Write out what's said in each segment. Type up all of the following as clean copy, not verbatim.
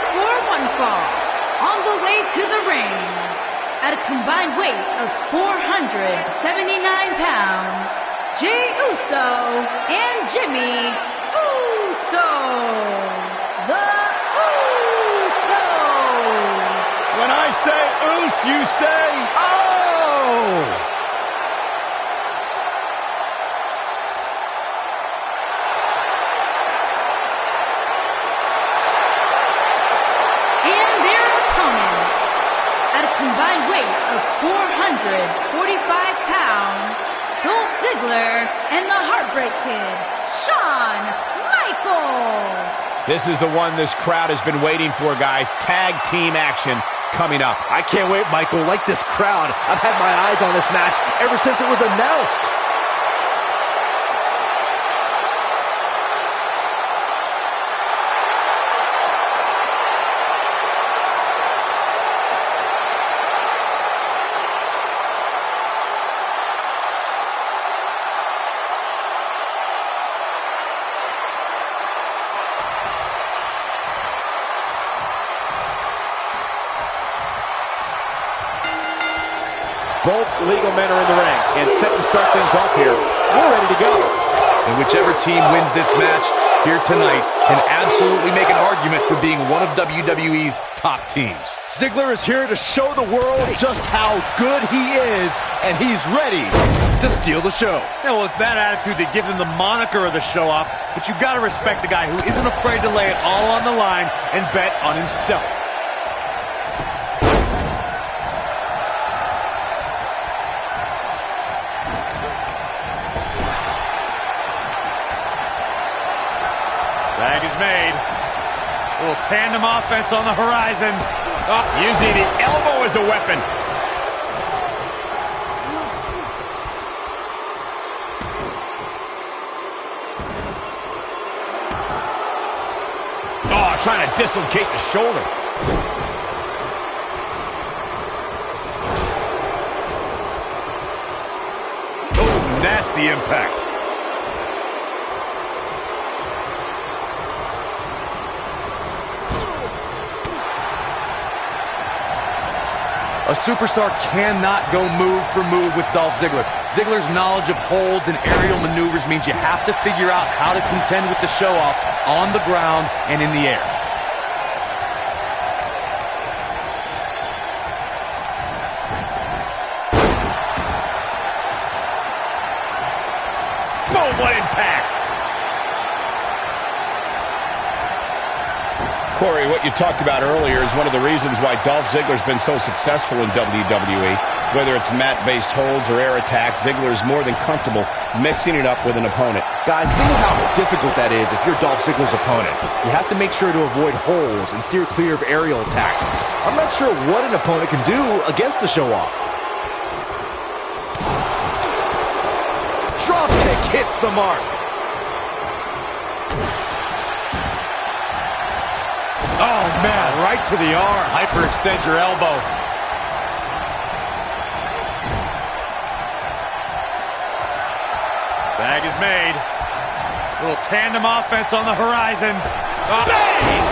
for one fall. On the way to the ring, at a combined weight of 479 pounds, Jey Uso and Jimmy Uso. The Usos. When I say Us, you say, oh! Combined weight of 445 pounds, Dolph Ziggler and the Heartbreak Kid, Shawn Michaels. This is the one this crowd has been waiting for, guys. Tag team action coming up. I can't wait, Michael. Like this crowd, I've had my eyes on this match ever since it was announced. Both legal men are in the ring and set to start things off here. We're ready to go. And whichever team wins this match here tonight can absolutely make an argument for being one of WWE's top teams. Ziggler is here to show the world just how good he is, and he's ready to steal the show. Yeah, well, it's that attitude that gives him the moniker of the show-off, but you've got to respect the guy who isn't afraid to lay it all on the line and bet on himself. Tag is made. A little tandem offense on the horizon. Oh, using the elbow as a weapon. Oh, trying to dislocate the shoulder. Oh, nasty impact. A superstar cannot go move for move with Dolph Ziggler. Ziggler's knowledge of holds and aerial maneuvers means you have to figure out how to contend with the show-off on the ground and in the air. Boom, what impact! Corey, what you talked about earlier is one of the reasons why Dolph Ziggler's been so successful in WWE. Whether it's mat-based holds or air attacks, Ziggler is more than comfortable mixing it up with an opponent. Guys, think of how difficult that is if you're Dolph Ziggler's opponent. You have to make sure to avoid holes and steer clear of aerial attacks. I'm not sure what an opponent can do against the show-off. Drop kick hits the mark. Oh, man, right to the arm. Hyperextend your elbow. Tag is made. A little tandem offense on the horizon. Oh. Bang!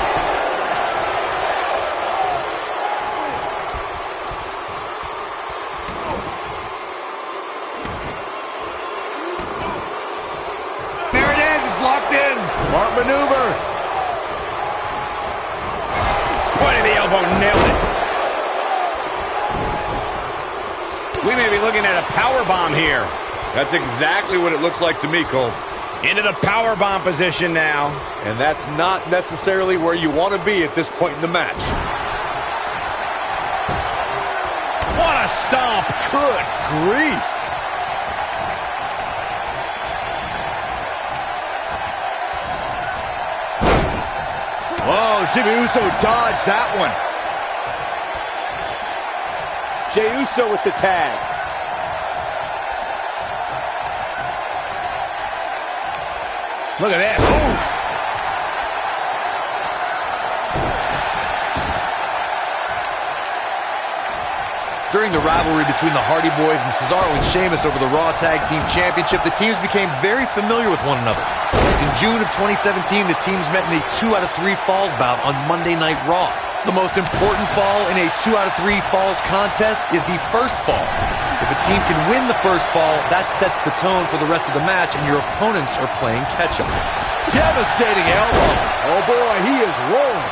There it is. It's locked in. Smart maneuver. Point of the elbow, nailed it. We may be looking at a power bomb here. That's exactly what it looks like to me, Cole. Into the power bomb position now. And that's not necessarily where you want to be at this point in the match. What a stomp. Good grief. Whoa, Jimmy Uso dodged that one. Jey Uso with the tag. Look at that. Oof. During the rivalry between the Hardy Boys and Cesaro and Sheamus over the Raw Tag Team Championship, the teams became very familiar with one another. In June of 2017, the teams met in a 2 out of 3 falls bout on Monday Night Raw. The most important fall in a 2 out of 3 falls contest is the first fall. If a team can win the first fall, that sets the tone for the rest of the match, and your opponents are playing catch-up. Devastating elbow. Oh boy, he is rolling.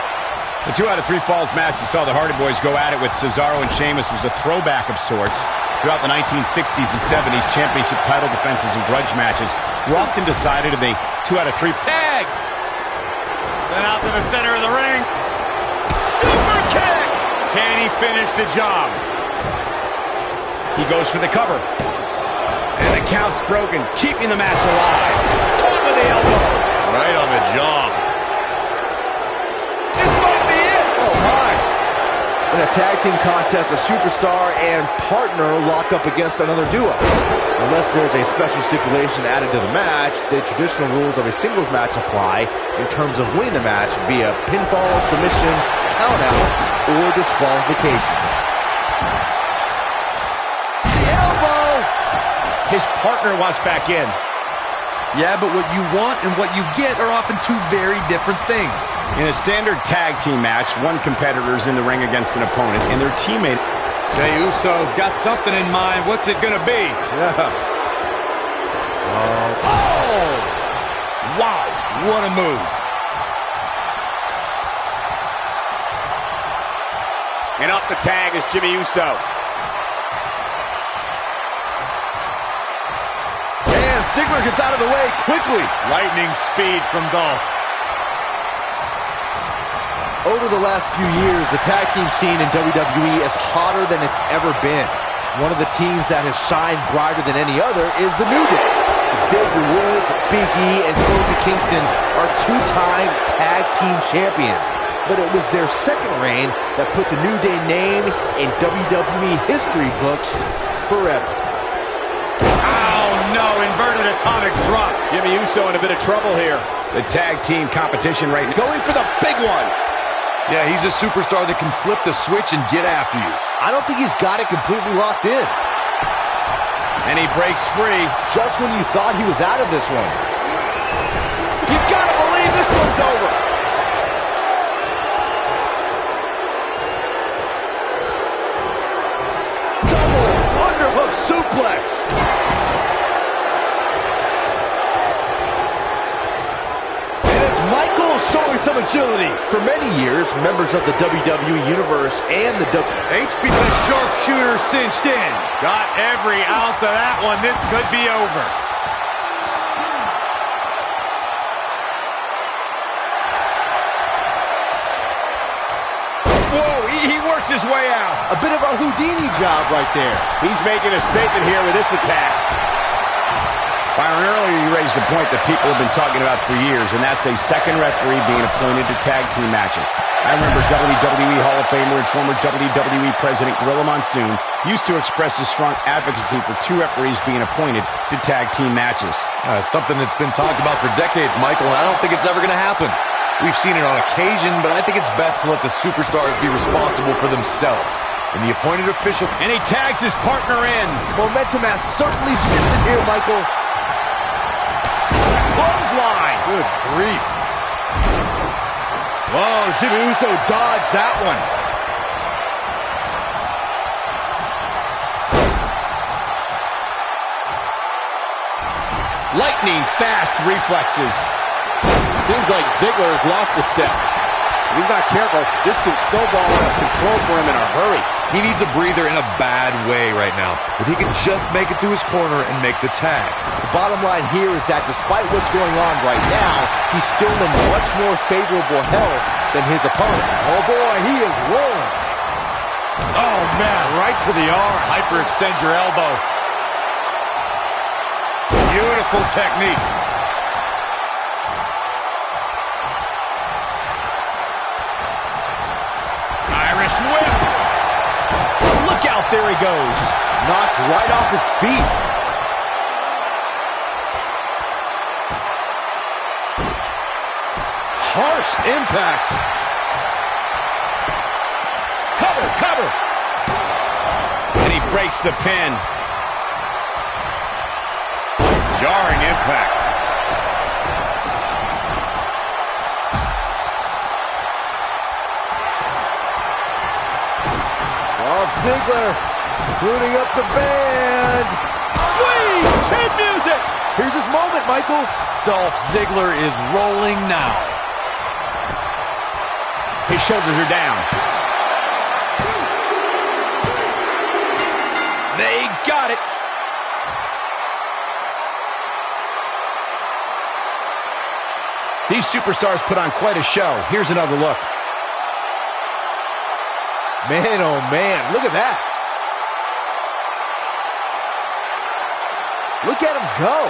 The 2 out of 3 falls match that saw the Hardy Boys go at it with Cesaro and Sheamus was a throwback of sorts. Throughout the 1960s and 70s, championship title defenses and grudge matches were often decided in a 2 out of 3 tag. Sent out to the center of the ring. Super kick! Can he finish the job? He goes for the cover. And the count's broken, keeping the match alive. Caught with the elbow. Right on the jaw. This might be it. Oh my. In a tag team contest, a superstar and partner lock up against another duo. Unless there's a special stipulation added to the match, the traditional rules of a singles match apply in terms of winning the match via pinfall, submission, countout, or disqualification. The elbow! His partner wants back in. Yeah, but what you want and what you get are often two very different things. In a standard tag team match, one competitor is in the ring against an opponent, and their teammate... Jey Uso got something in mind. What's it gonna be? Yeah. Oh! Wow, what a move. And up the tag is Jimmy Uso. And Ziggler gets out of the way quickly. Lightning speed from Dolph. Over the last few years, the tag team scene in WWE is hotter than it's ever been. One of the teams that has shined brighter than any other is the New Day. Xavier Woods, Big E, and Kofi Kingston are two-time tag team champions. But it was their second reign that put the New Day name in WWE history books forever. Oh no, inverted atomic drop. Jimmy Uso in a bit of trouble here. The tag team competition right now. Going for the big one. Yeah, he's a superstar that can flip the switch and get after you. I don't think he's got it completely locked in. And he breaks free. Just when you thought he was out of this one. You gotta believe this one's over. Double underhook suplex. And it's Michael showing some agility. For many years, members of the WWE Universe and the HB the sharpshooter cinched in. Got every ounce of that one. This could be over. Whoa, he works his way out. A bit of a Houdini job right there. He's making a statement here with this attack. Byron, earlier you raised a point that people have been talking about for years, and that's a second referee being appointed to tag team matches. I remember WWE Hall of Famer and former WWE President Gorilla Monsoon used to express his strong advocacy for two referees being appointed to tag team matches. It's something that's been talked about for decades, Michael, and I don't think it's ever going to happen. We've seen it on occasion, but I think it's best to let the superstars be responsible for themselves. And the appointed official... And he tags his partner in. Momentum has certainly shifted here, Michael. Clothesline. Good grief. Whoa, Jimmy Uso dodged that one. Lightning fast reflexes. Seems like Ziggler has lost a step. If he's not careful, this can snowball out of control for him in a hurry. He needs a breather in a bad way right now. If he can just make it to his corner and make the tag. The bottom line here is that despite what's going on right now, he's still in much more favorable health than his opponent. Oh boy, he is rolling. Oh man, right to the arm. Hyperextend your elbow. Beautiful technique. Irish whip. Look out, there he goes. Knocked right off his feet. Harsh impact. Cover, cover. breaks the pin. Jarring impact. Dolph Ziggler tuning up the band. Sweet chin music. Here's his moment, Michael. Dolph Ziggler is rolling now. His shoulders are down. They got it. These superstars put on quite a show. Here's another look. Man, oh man, look at that. Look at him go.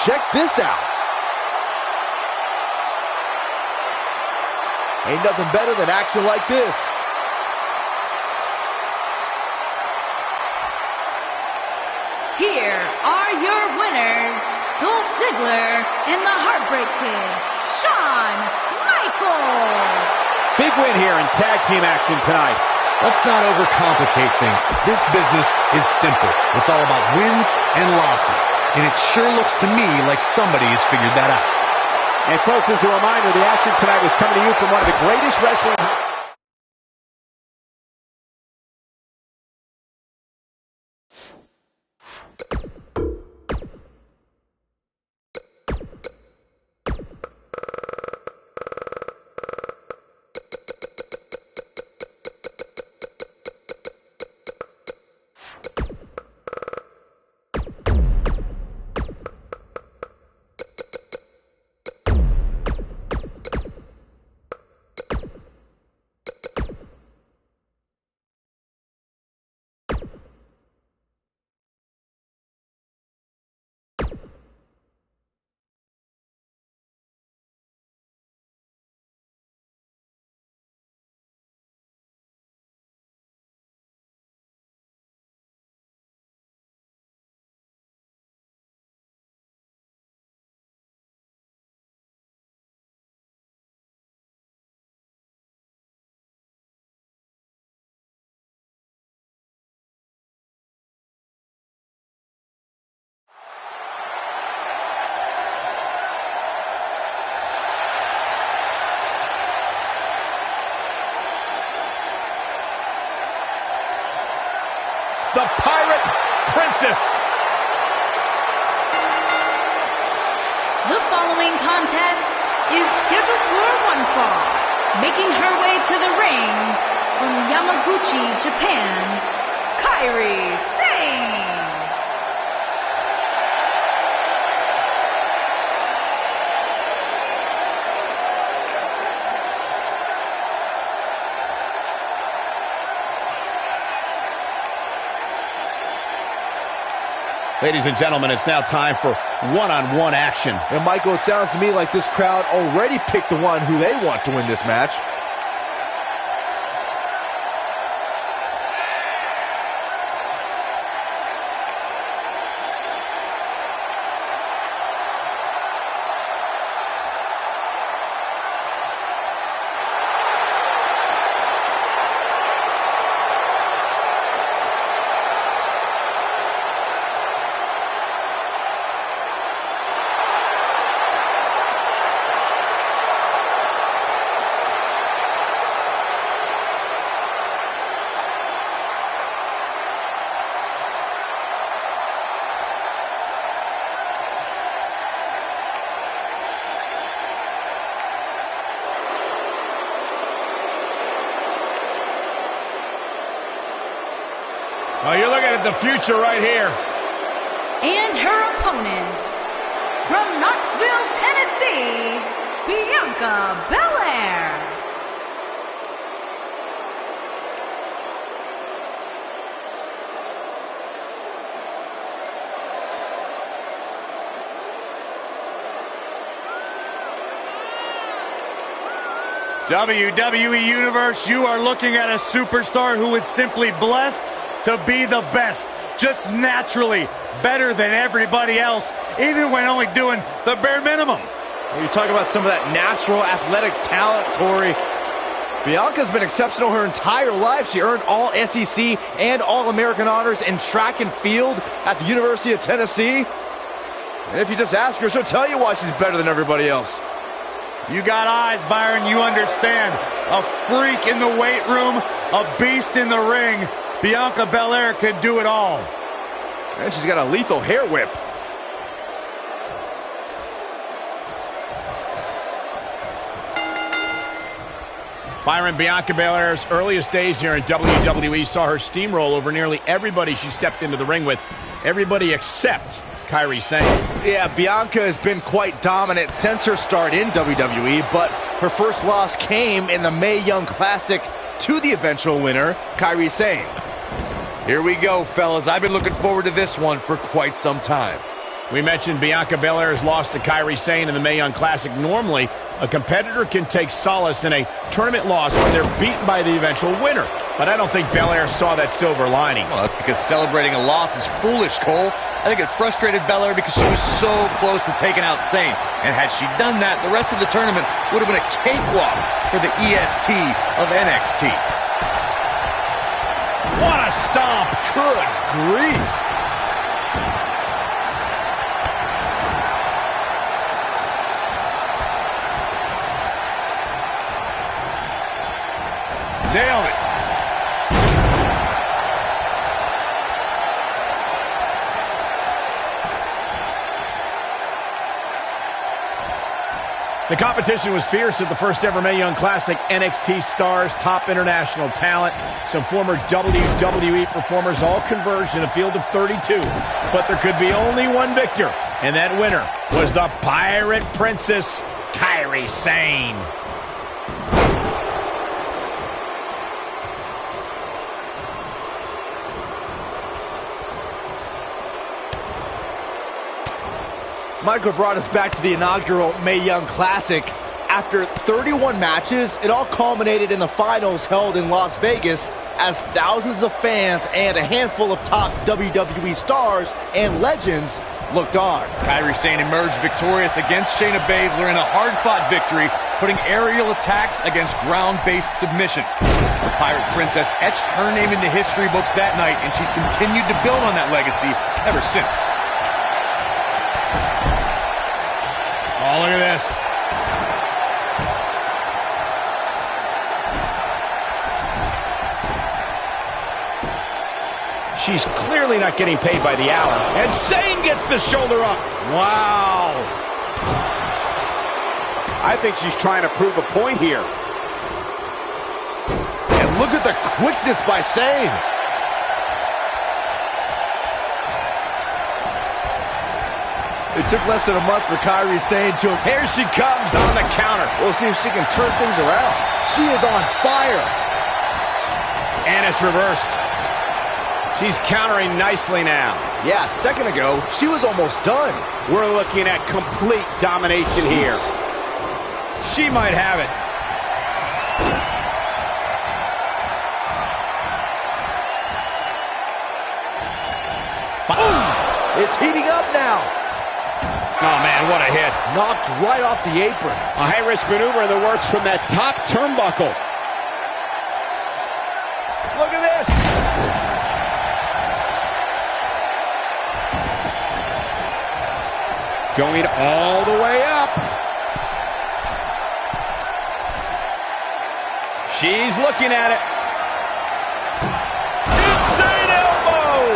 Check this out. Ain't nothing better than action like this. Here are your winners, Dolph Ziggler and the Heartbreak Kid, Shawn Michaels. Big win here in tag team action tonight. Let's not overcomplicate things. This business is simple. It's all about wins and losses. And it sure looks to me like somebody has figured that out. And folks, as a reminder, the action tonight was coming to you from one of the greatest wrestling... The Pirate Princess. The following contest is scheduled for one fall. Making her way to the ring from Yamaguchi, Japan, Kairi Sane. Ladies and gentlemen, it's now time for one-on-one action. And Michael, it sounds to me like this crowd already picked the one who they want to win this match. Oh, you're looking at the future right here. And her opponent, from Knoxville, Tennessee, Bianca Belair. WWE Universe, you are looking at a superstar who is simply blessed to be the best, just naturally better than everybody else, even when only doing the bare minimum. When you talk about some of that natural athletic talent, Corey, Bianca's been exceptional her entire life. She earned all SEC and All-American honors in track and field at the University of Tennessee. And if you just ask her, she'll tell you why she's better than everybody else. You got eyes, Byron. You understand. A freak in the weight room, a beast in the ring. Bianca Belair could do it all. And she's got a lethal hair whip. Byron, Bianca Belair's earliest days here in WWE saw her steamroll over nearly everybody she stepped into the ring with. Everybody except Kairi Sane. Yeah, Bianca has been quite dominant since her start in WWE, but her first loss came in the Mae Young Classic to the eventual winner, Kairi Sane. Here we go, fellas. I've been looking forward to this one for quite some time. We mentioned Bianca Belair's loss to Kairi Sane in the Mae Young Classic. Normally, a competitor can take solace in a tournament loss when they're beaten by the eventual winner. But I don't think Belair saw that silver lining. Well, that's because celebrating a loss is foolish, Cole. I think it frustrated Belair because she was so close to taking out Sane. And had she done that, the rest of the tournament would have been a cakewalk for the EST of NXT. What a stomp! Good grief! Nailed it. The competition was fierce at the first ever Mae Young Classic. NXT stars, top international talent, some former WWE performers all converged in a field of 32. But there could be only one victor, and that winner was the Pirate Princess, Kairi Sane. Michael brought us back to the inaugural Mae Young Classic. After 31 matches, it all culminated in the finals held in Las Vegas as thousands of fans and a handful of top WWE stars and legends looked on. Kairi Sane emerged victorious against Shayna Baszler in a hard-fought victory, putting aerial attacks against ground-based submissions. The Pirate Princess etched her name into history books that night, and she's continued to build on that legacy ever since. Oh, look at this. She's clearly not getting paid by the hour. And Sane gets the shoulder up. Wow. I think she's trying to prove a point here. And look at the quickness by Sane. It took less than a month for Kairi Sane to... Here she comes on the counter. We'll see if she can turn things around. She is on fire. And it's reversed. She's countering nicely now. Yeah, a second ago, she was almost done. We're looking at complete domination here. She might have it. Boom! It's heating up now. Oh, man, what a hit. Knocked right off the apron. A high-risk maneuver in the works from that top turnbuckle. Look at this. Going all the way up. She's looking at it. Insane elbow.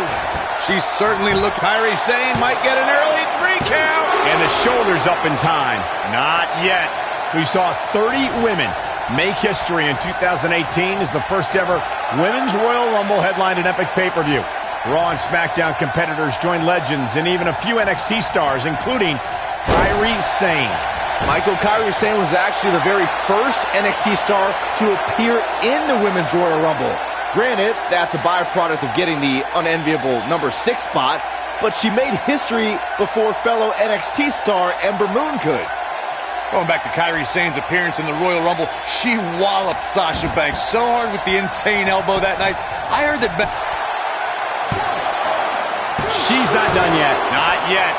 She's certainly looked... Kairi Sane might get an early 3 count. And the shoulders up in time. Not yet. We saw 30 women make history in 2018 as the first ever Women's Royal Rumble headlined an epic pay-per-view. Raw and SmackDown competitors joined legends and even a few NXT stars, including Kairi Sane. Michael, Kairi Sane was actually the very first NXT star to appear in the Women's Royal Rumble. Granted, that's a byproduct of getting the unenviable number 6 spot, but she made history before fellow NXT star Ember Moon could. Going back to Kairi Sane's appearance in the Royal Rumble, she walloped Sasha Banks so hard with the insane elbow that night. I heard that... She's not done yet. Not yet.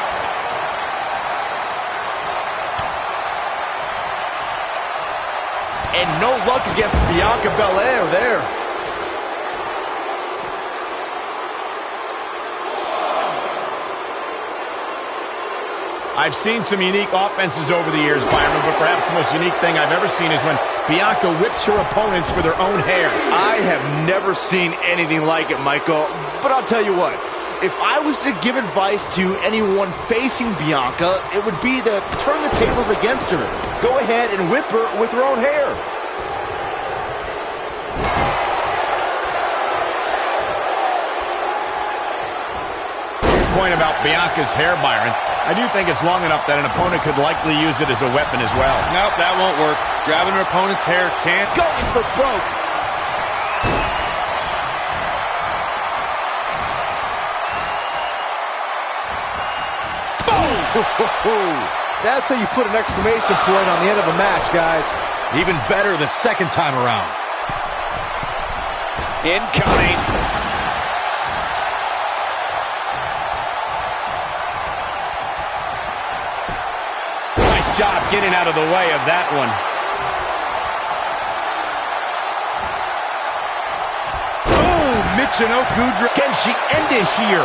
And no luck against Bianca Belair there. I've seen some unique offenses over the years, Byron, but perhaps the most unique thing I've ever seen is when Bianca whips her opponents with her own hair. I have never seen anything like it, Michael. But I'll tell you what, if I was to give advice to anyone facing Bianca, it would be to turn the tables against her. Go ahead and whip her with her own hair. Point about Bianca's hair, Byron. I do think it's long enough that an opponent could likely use it as a weapon as well. Nope, that won't work. Grabbing her opponent's hair can't. Going for broke. Boom! That's how you put an exclamation point on the end of a match, guys. Even better the second time around. Incoming. Job getting out of the way of that one. Oh, Michinoku. Can she end it here?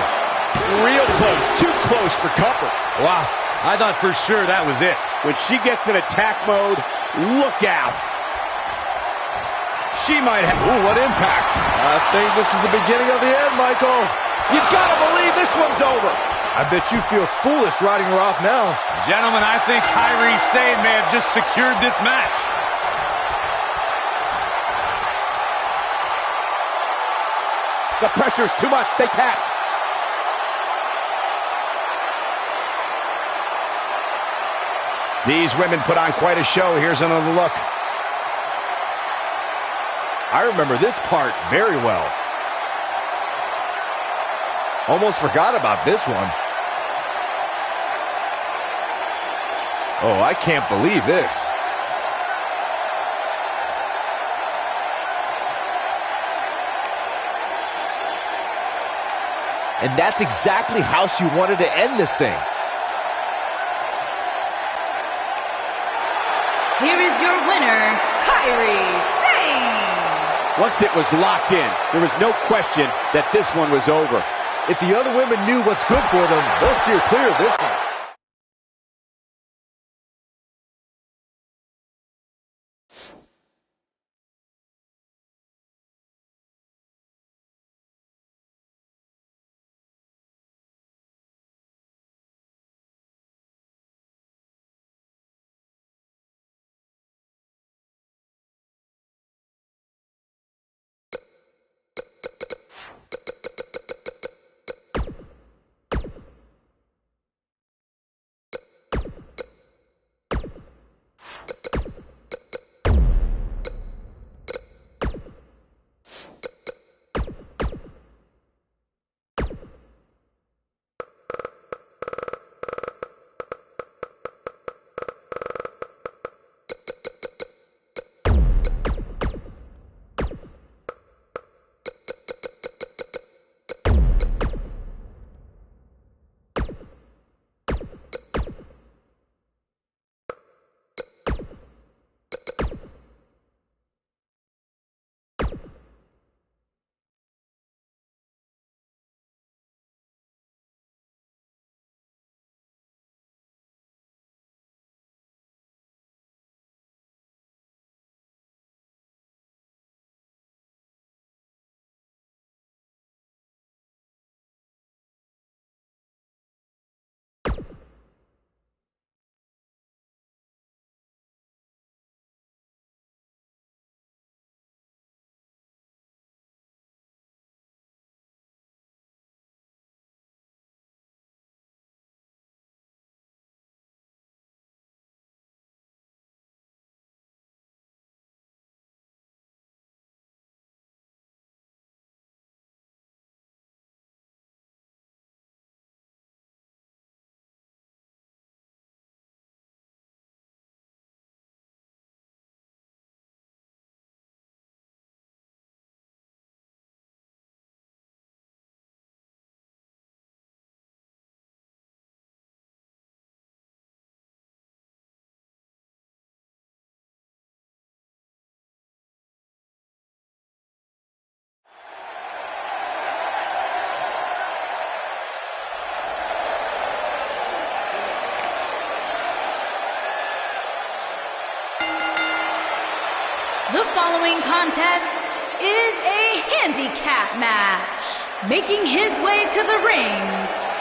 Real close. Too close for comfort. Wow. I thought for sure that was it. When she gets in attack mode, look out. She might have... Ooh, what impact. I think this is the beginning of the end, Michael. You gotta believe this one's over. I bet you feel foolish riding her off now. Gentlemen, I think Kairi Sane may have just secured this match. The pressure's too much. They tap. These women put on quite a show. Here's another look. I remember this part very well. Almost forgot about this one. Oh, I can't believe this. And that's exactly how she wanted to end this thing. Here is your winner, Kairi Sane. Once it was locked in, there was no question that this one was over. If the other women knew what's good for them, they'll steer clear of this one. The following contest is a handicap match. Making his way to the ring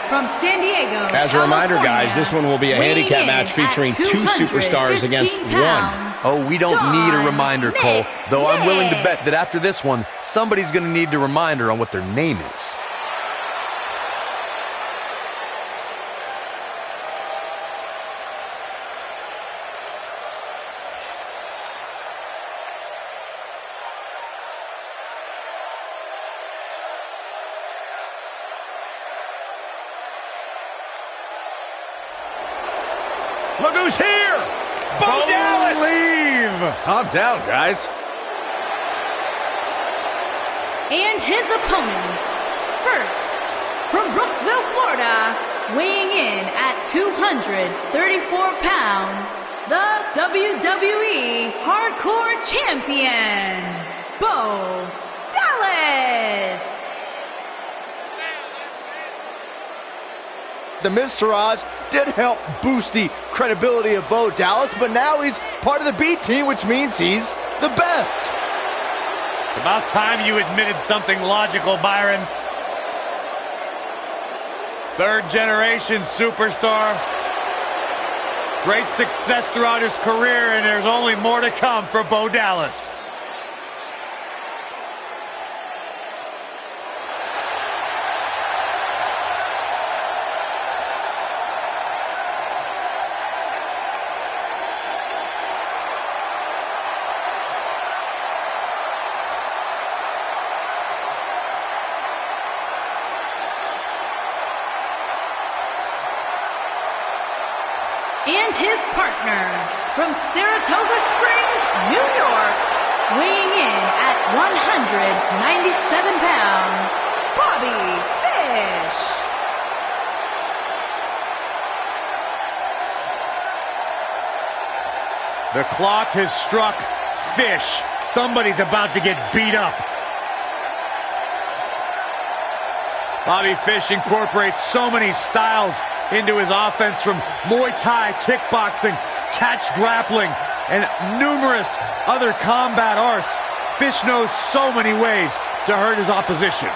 from San Diego, As a reminder, guys, this one will be a handicap match featuring two superstars against one. Oh, we don't need a reminder, Cole. Though I'm willing to bet that after this one, somebody's going to need a reminder on what their name is. Look who's here! Bo Dallas! Calm down, guys. And his opponents. First, from Brooksville, Florida, weighing in at 234 pounds, the WWE Hardcore Champion, Bo Dallas. The Miztourage did help boost the credibility of Bo Dallas, but now he's part of the B team, which means he's the best. About time you admitted something logical, Byron. Third generation superstar. Great success throughout his career, and there's only more to come for Bo Dallas. And his partner from Saratoga Springs, New York, weighing in at 197 pounds, Bobby Fish. The clock has struck. Fish. Somebody's about to get beat up. Bobby Fish incorporates so many styles into his offense, from Muay Thai, kickboxing, catch grappling, and numerous other combat arts. Fish knows so many ways to hurt his opposition.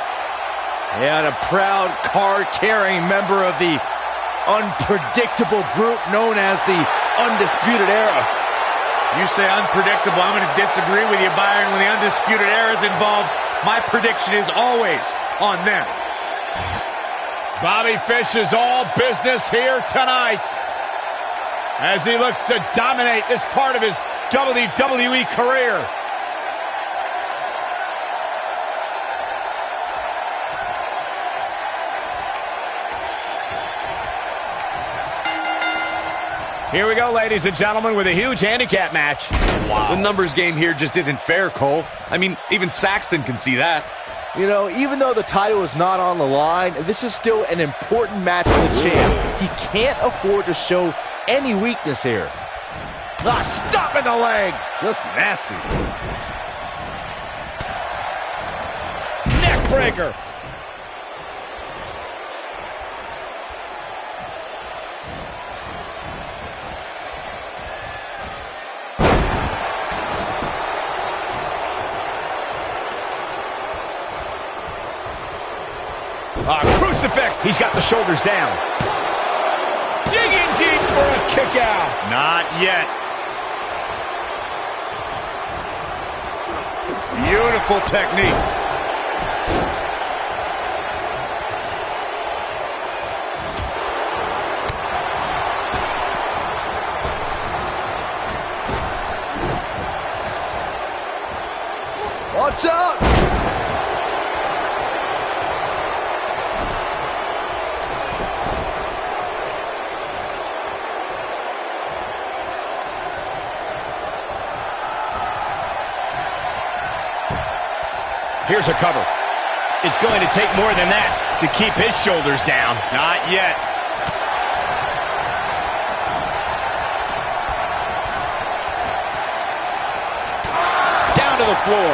And a proud card-carrying member of the unpredictable group known as the Undisputed Era. You say unpredictable, I'm going to disagree with you, Byron. When the Undisputed Era is involved, my prediction is always on them. Bobby Fish is all business here tonight as he looks to dominate this part of his WWE career. Here we go, ladies and gentlemen, with a huge handicap match. Wow. The numbers game here just isn't fair, Cole. I mean, even Saxton can see that. You know, even though the title is not on the line, this is still an important match for the champ. He can't afford to show any weakness here. Ah, stop in the leg. Just nasty. Neck breaker. Crucifix. He's got the shoulders down. Digging deep for a kick out. Not yet. Beautiful technique. Watch out! Here's a cover. It's going to take more than that to keep his shoulders down. Not yet. Down to the floor.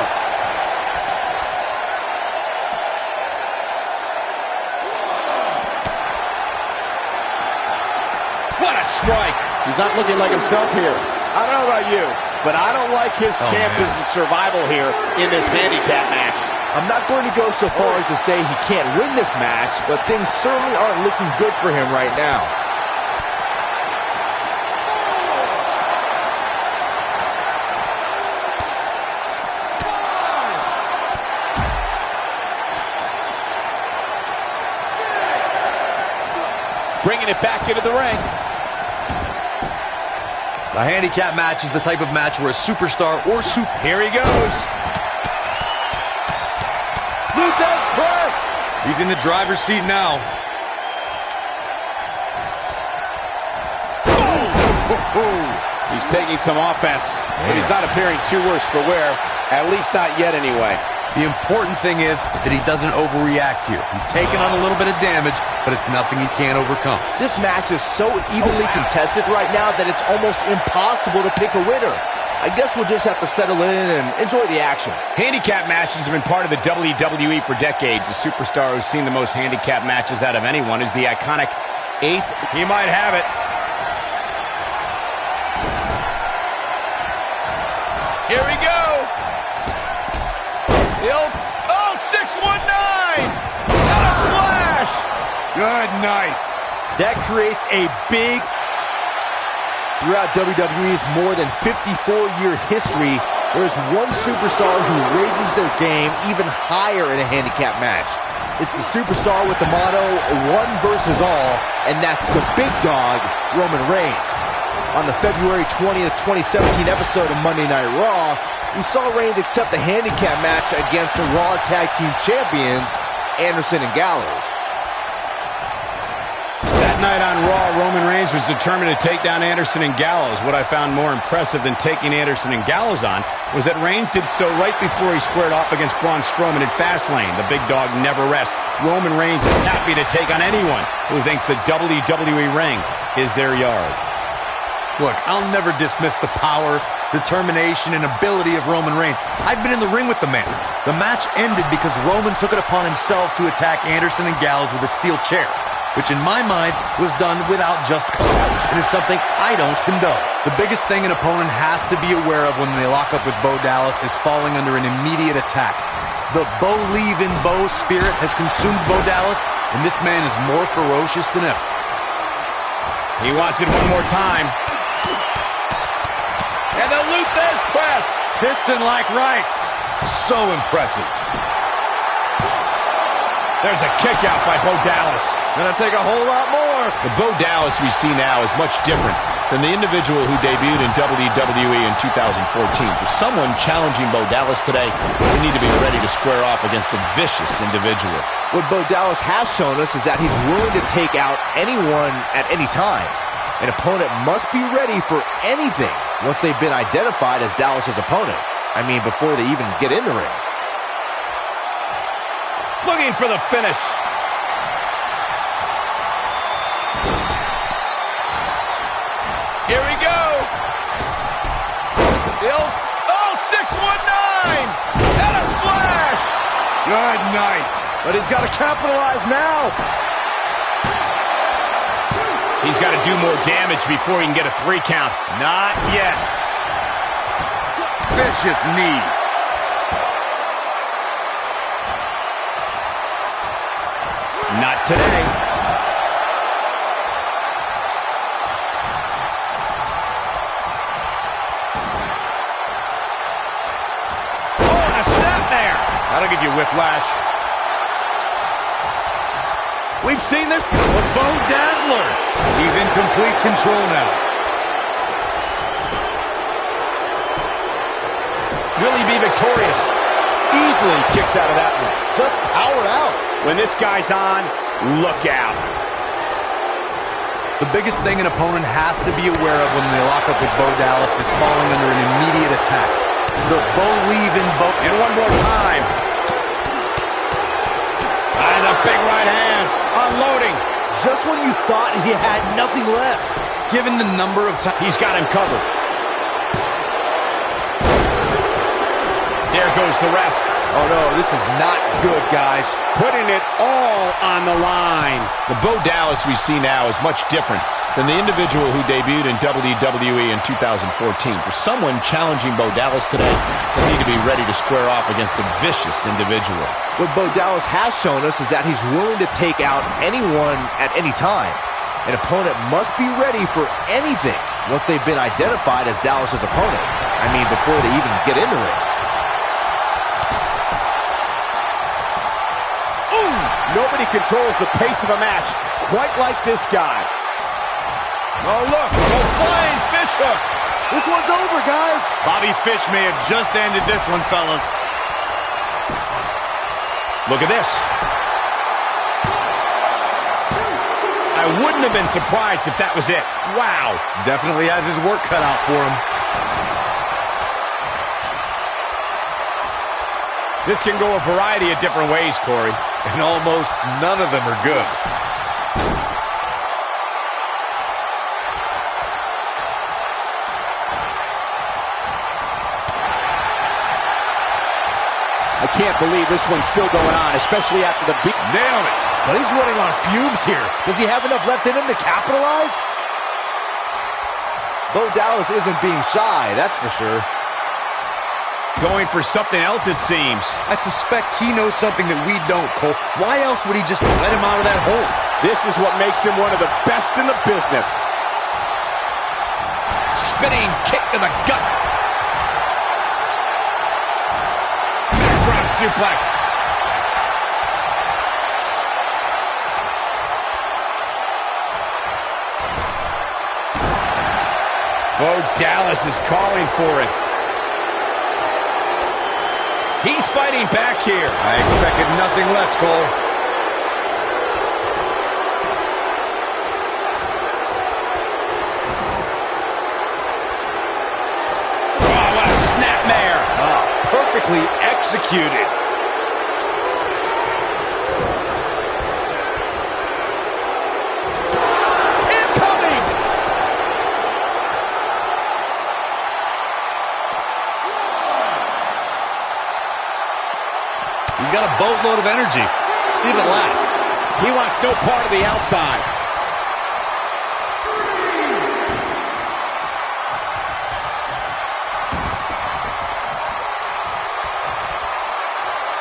What a strike. He's not looking like himself here. I don't know about you, but I don't like his chances of survival here in this handicap match. I'm not going to go so far as to say he can't win this match, but things certainly aren't looking good for him right now. Bringing it back into the ring. A handicap match is the type of match where a superstar or Here he goes. Luthez press. He's in the driver's seat now. He's taking some offense, but he's not appearing too worse for wear, at least not yet anyway. The important thing is that he doesn't overreact here. He's taken on a little bit of damage, but it's nothing he can't overcome. This match is so evenly contested right now that it's almost impossible to pick a winner. I guess we'll just have to settle in and enjoy the action. Handicap matches have been part of the WWE for decades. The superstar who's seen the most handicap matches out of anyone is the iconic 8th. He might have it. Here we go. The old, 619! And a splash! Good night. That creates a big... Throughout WWE's more than 54-year history, there is one superstar who raises their game even higher in a handicap match. It's the superstar with the motto, one versus all, and that's the big dog, Roman Reigns. On the February 20th, 2017 episode of Monday Night Raw, we saw Reigns accept the handicap match against the Raw Tag Team Champions, Anderson and Gallows. That night on Raw, Roman Reigns was determined to take down Anderson and Gallows. What I found more impressive than taking Anderson and Gallows on was that Reigns did so right before he squared off against Braun Strowman in Fastlane. The big dog never rests. Roman Reigns is happy to take on anyone who thinks the WWE ring is their yard. Look, I'll never dismiss the power, determination, and ability of Roman Reigns. I've been in the ring with the man. The match ended because Roman took it upon himself to attack Anderson and Gallows with a steel chair, which in my mind was done without just cause and is something I don't condone. The biggest thing an opponent has to be aware of when they lock up with Bo Dallas is falling under an immediate attack. The Bo-leave-in-Bo spirit has consumed Bo Dallas, and this man is more ferocious than ever. He wants it one more time. And the Luthez press. Piston-like rights. So impressive. There's a kick out by Bo Dallas. Gonna take a whole lot more. The Bo Dallas we see now is much different than the individual who debuted in WWE in 2014. For someone challenging Bo Dallas today, they need to be ready to square off against a vicious individual. What Bo Dallas has shown us is that he's willing to take out anyone at any time. An opponent must be ready for anything once they've been identified as Dallas's opponent. I mean, before they even get in the ring. Looking for the finish. Here we go. The old, 619! And a splash! Good night. But he's got to capitalize now. He's got to do more damage before he can get a 3 count. Not yet. Vicious knee. Not today. Oh, and a snapmare. That'll give you whiplash. We've seen this. But Bo Dazzler. He's in complete control now. Will he be victorious? Easily kicks out of that one. Just powered out. When this guy's on, look out. The biggest thing an opponent has to be aware of when they lock up with Bo Dallas is falling under an immediate attack. The Bo-leave-in-Bo. And one more time. And the big right hands. Unloading. Just when you thought he had nothing left. Given the number of times He's got him covered. There goes the ref. Oh, no, this is not good, guys. Putting it all on the line. The Bo Dallas we see now is much different than the individual who debuted in WWE in 2014. For someone challenging Bo Dallas today, they need to be ready to square off against a vicious individual. What Bo Dallas has shown us is that he's willing to take out anyone at any time. An opponent must be ready for anything once they've been identified as Dallas's opponent. I mean, before they even get in the ring. Ooh! Nobody controls the pace of a match quite like this guy. Oh, look, a flying fish hook. This one's over, guys. Bobby Fish may have just ended this one, fellas. Look at this. I wouldn't have been surprised if that was it. Wow. Definitely has his work cut out for him. This can go a variety of different ways, Corey. And almost none of them are good. I can't believe this one's still going on, especially after the beat. Nailed it. But he's running on fumes here. Does he have enough left in him to capitalize? Bo Dallas isn't being shy, that's for sure. Going for something else, it seems. I suspect he knows something that we don't, Cole. Why else would he just let him out of that hole? This is what makes him one of the best in the business. Spinning kick to the gut. Backdrop suplex. Bo Dallas is calling for it. He's fighting back here. I expected nothing less, Cole. Oh, what a snapmare. Oh, perfectly executed. Incoming! He's got a boatload of energy. See if it lasts. He wants no part of the outside.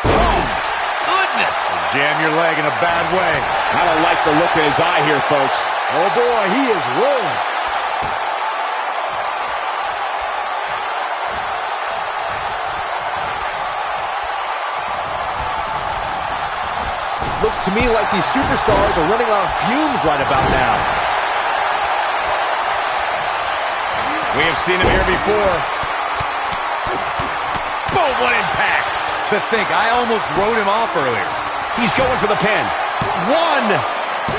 Oh, goodness. Jam your leg in a bad way. I don't like the look in his eye here, folks. Oh boy, he is rolling. Looks to me like these superstars are running on fumes right about now. We have seen him here before. Boom, what impact. To think, I almost wrote him off earlier. He's going for the pin. 1,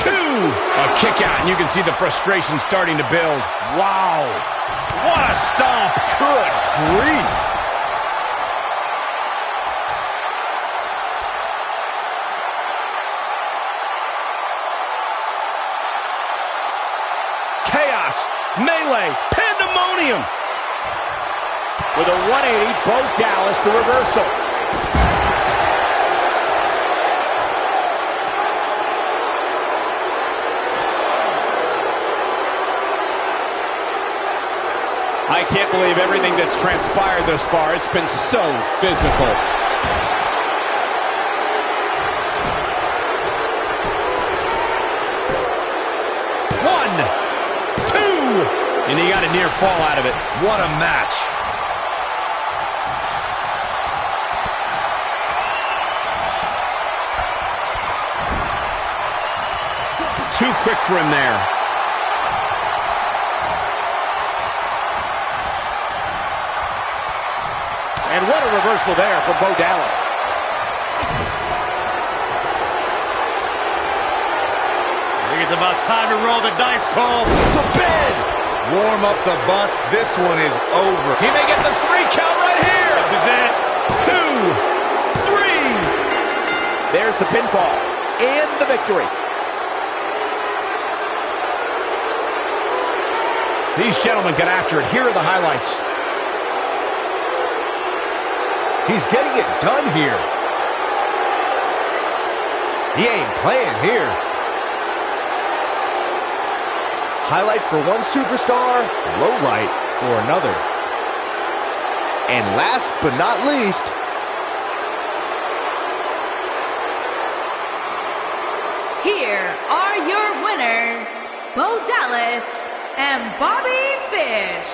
2. A kick out, and you can see the frustration starting to build. Wow. What a stomp. Good grief. Chaos, melee, pandemonium. With a 180, Bo Dallas, the reversal. I can't believe everything that's transpired thus far. It's been so physical. One, two, and he got a near fall out of it. What a match. Too quick for him there. And what a reversal there for Bo Dallas. I think it's about time to roll the dice, Cole. To bed! Warm up the bus. This one is over. He may get the 3 count right here. This is it. 2, 3. There's the pinfall and the victory. These gentlemen get after it. Here are the highlights. He's getting it done here. He ain't playing here. Highlight for one superstar, low light for another. And last but not least, here are your winners, Bo Dallas and Bobby Fish.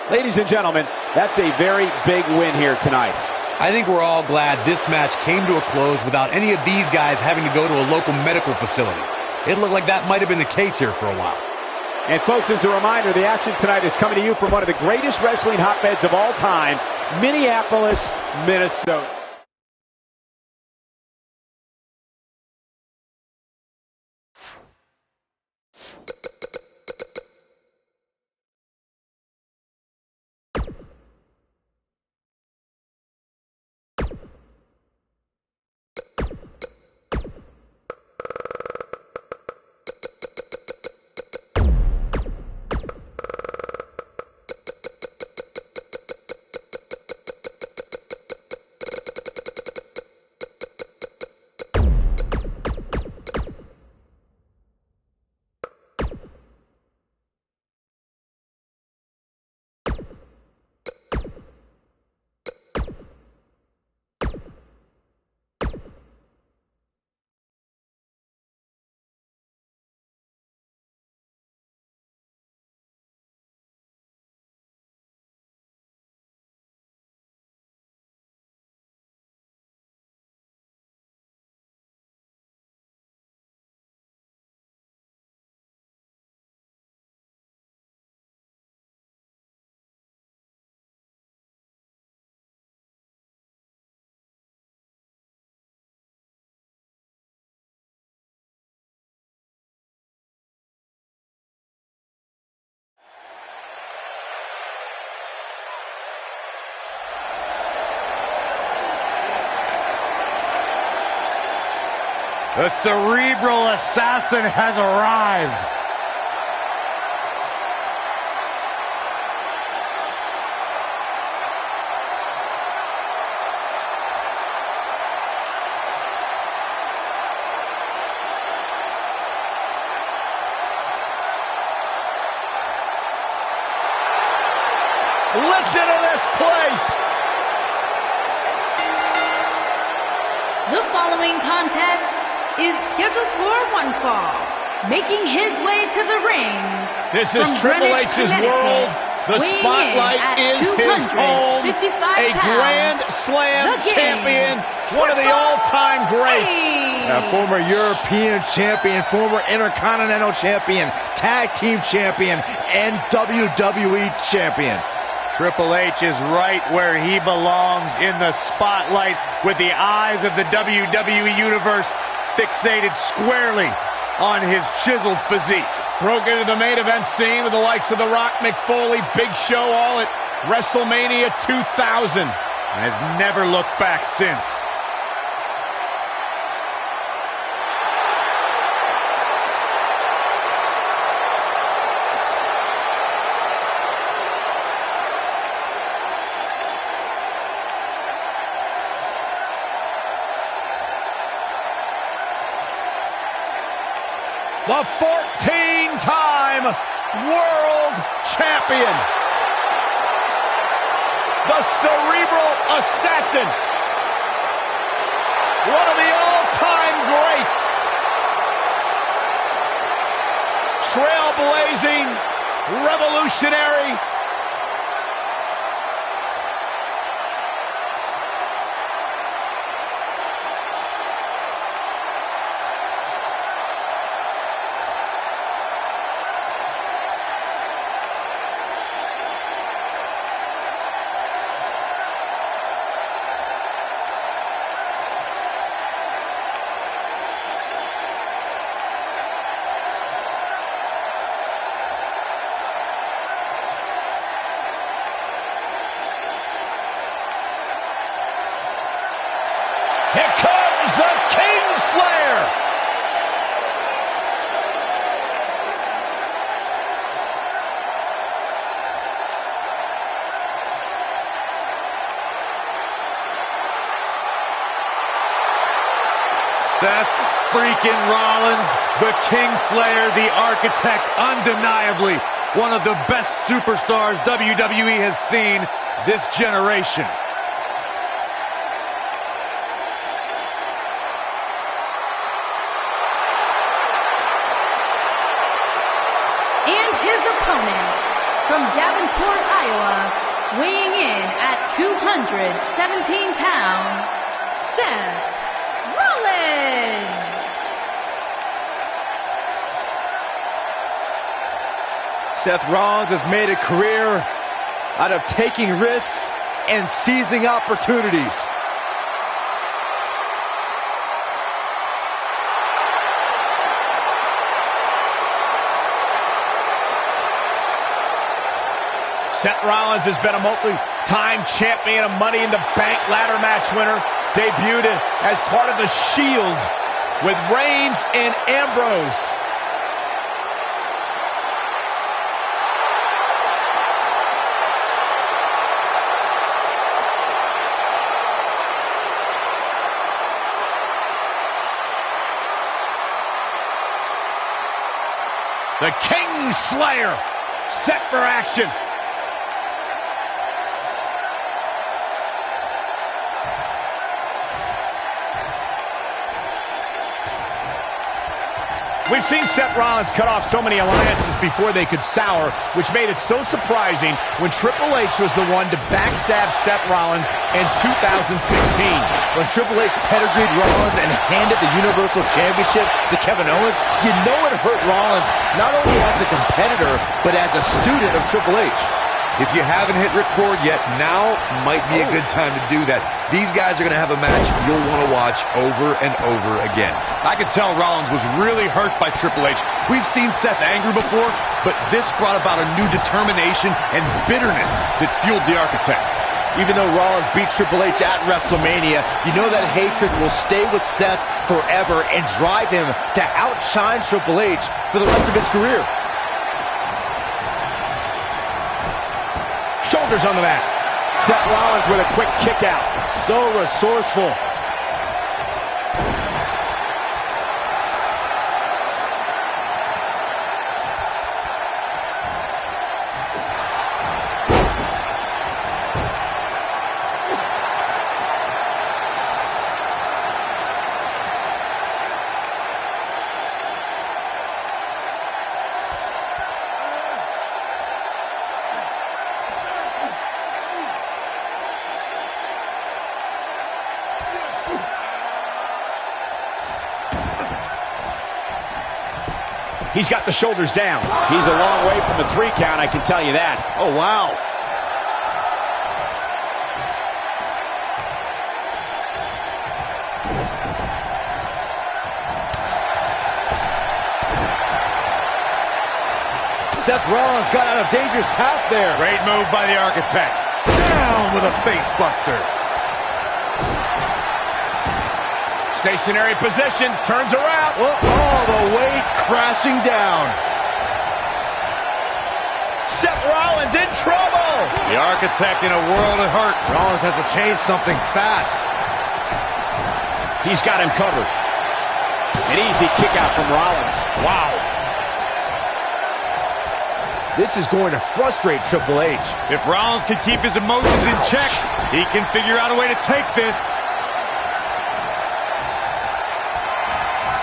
Ladies and gentlemen, that's a very big win here tonight. I think we're all glad this match came to a close without any of these guys having to go to a local medical facility. It looked like that might have been the case here for a while. And folks, as a reminder, the action tonight is coming to you from one of the greatest wrestling hotbeds of all time, Minneapolis, Minnesota. The cerebral assassin has arrived. listen to this place. The following contest is scheduled for one fall. Making his way to the ring. This is Triple H's world. The spotlight is his home. A Grand Slam champion. One of the all-time greats. A former European champion, former Intercontinental champion, Tag Team champion, and WWE champion. Triple H is right where he belongs, in the spotlight, with the eyes of the WWE Universe fixated squarely on his chiseled physique. Broke into the main event scene with the likes of The Rock, Mick Foley, Big Show, all at WrestleMania 2000. And has never looked back since. The 14-time world champion. The cerebral assassin. One of the all-time greats. Trailblazing, revolutionary. Seth freaking Rollins, the Kingslayer, the Architect, undeniably one of the best superstars WWE has seen this generation. And his opponent, from Davenport, Iowa, weighing in at 217 pounds, Seth Rollins. Seth Rollins has made a career out of taking risks and seizing opportunities. Seth Rollins has been a multi-time champion, a Money in the Bank ladder match winner, debuted as part of the Shield with Reigns and Ambrose. The Kingslayer set for action. We've seen Seth Rollins cut off so many alliances before they could sour, which made it so surprising when Triple H was the one to backstab Seth Rollins in 2016. When Triple H pedigreed Rollins and handed the Universal Championship to Kevin Owens, you know it hurt Rollins, not only as a competitor, but as a student of Triple H. If you haven't hit record yet, now might be a good time to do that. These guys are going to have a match you'll want to watch over and over again. I could tell Rollins was really hurt by Triple H. We've seen Seth angry before, but this brought about a new determination and bitterness that fueled the Architect. Even though Rollins beat Triple H at WrestleMania, you know that hatred will stay with Seth forever and drive him to outshine Triple H for the rest of his career. Shoulders on the mat. Seth Rollins with a quick kick out. So resourceful. He's got the shoulders down. He's a long way from a 3 count, I can tell you that. Oh, wow. Seth Rollins got out of dangerous path there. Great move by the Architect. Down with a face buster. Stationary position, turns around. Oh, the weight crashing down. Seth Rollins in trouble. The Architect in a world of hurt. Rollins has to change something fast. He's got him covered. An easy kick out from Rollins. Wow. This is going to frustrate Triple H. If Rollins can keep his emotions in check, he can figure out a way to take this.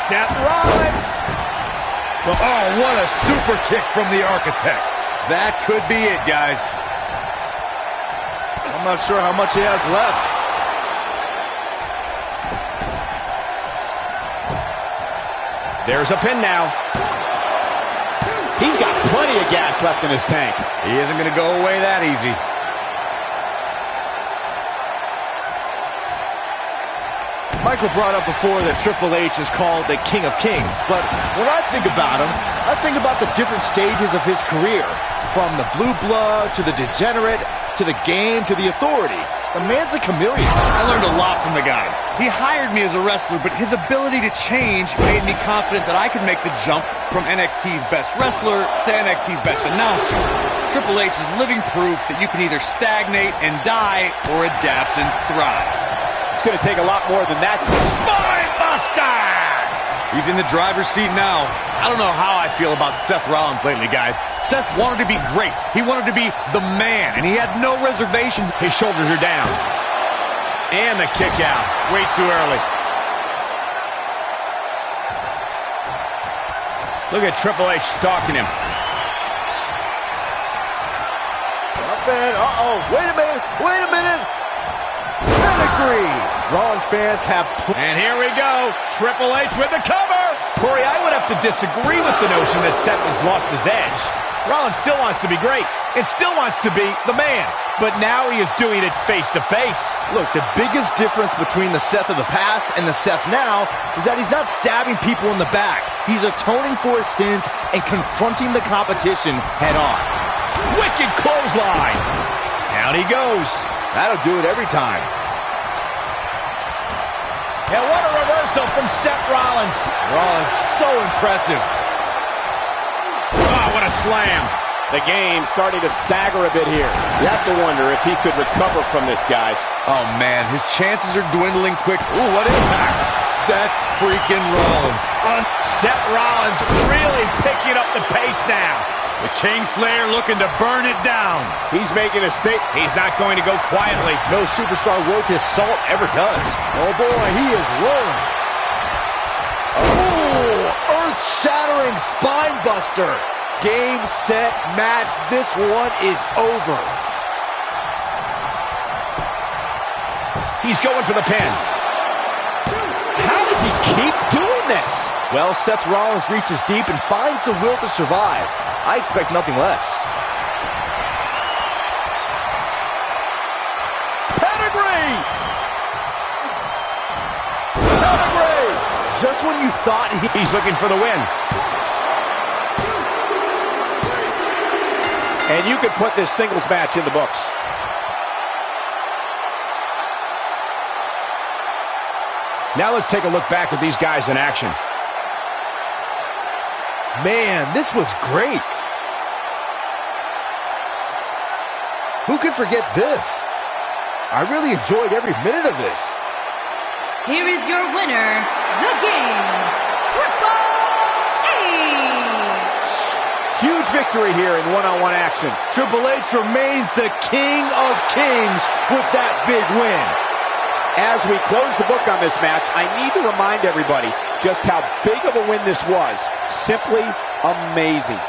Seth Rollins. Oh, what a super kick from the Architect. That could be it, guys. I'm not sure how much he has left. There's a pin now. He's got plenty of gas left in his tank. He isn't going to go away that easy. Michael brought up before that Triple H is called the King of Kings, but when I think about him, I think about the different stages of his career, from the blue blood to the degenerate to the game to the authority. The man's a chameleon. I learned a lot from the guy. He hired me as a wrestler, but his ability to change made me confident that I could make the jump from NXT's best wrestler to NXT's best announcer. Triple H is living proof that you can either stagnate and die or adapt and thrive. It's going to take a lot more than that to spine buster. He's in the driver's seat now. I don't know how I feel about Seth Rollins lately, guys. Seth wanted to be great. He wanted to be the man, and he had no reservations. His shoulders are down. And the kick out. Way too early. Look at Triple H stalking him. Up and, wait a minute. Pedigree. Rollins fans have... And here we go. Triple H with the cover. Corey, I would have to disagree with the notion that Seth has lost his edge. Rollins still wants to be great and still wants to be the man. But now he is doing it face to face. Look, the biggest difference between the Seth of the past and the Seth now is that he's not stabbing people in the back. He's atoning for his sins and confronting the competition head on. Wicked clothesline. Down he goes. That'll do it every time. And what a reversal from Seth Rollins. Rollins, so impressive. Oh, what a slam. The game's starting to stagger a bit here. You have to wonder if he could recover from this, guys. Oh, man, his chances are dwindling quick. Ooh, what impact. Seth freaking Rollins. Seth Rollins really picking up the pace now. The Kingslayer looking to burn it down. He's making a statement. He's not going to go quietly. No superstar worth his salt ever does. Oh, boy, he is rolling. Oh, earth-shattering spine buster. Game, set, match. This one is over. He's going for the pin. How does he keep doing this? Well, Seth Rollins reaches deep and finds the will to survive. I expect nothing less. Pedigree! Pedigree! Just when you thought he's looking for the win. And you could put this singles match in the books. Now let's take a look back at these guys in action. Man, this was great. Who could forget this? I really enjoyed every minute of this. Here is your winner, the game, Triple H. Huge victory here in one-on-one action. Triple H remains the king of kings with that big win. As we close the book on this match, I need to remind everybody just how big of a win this was. Simply amazing.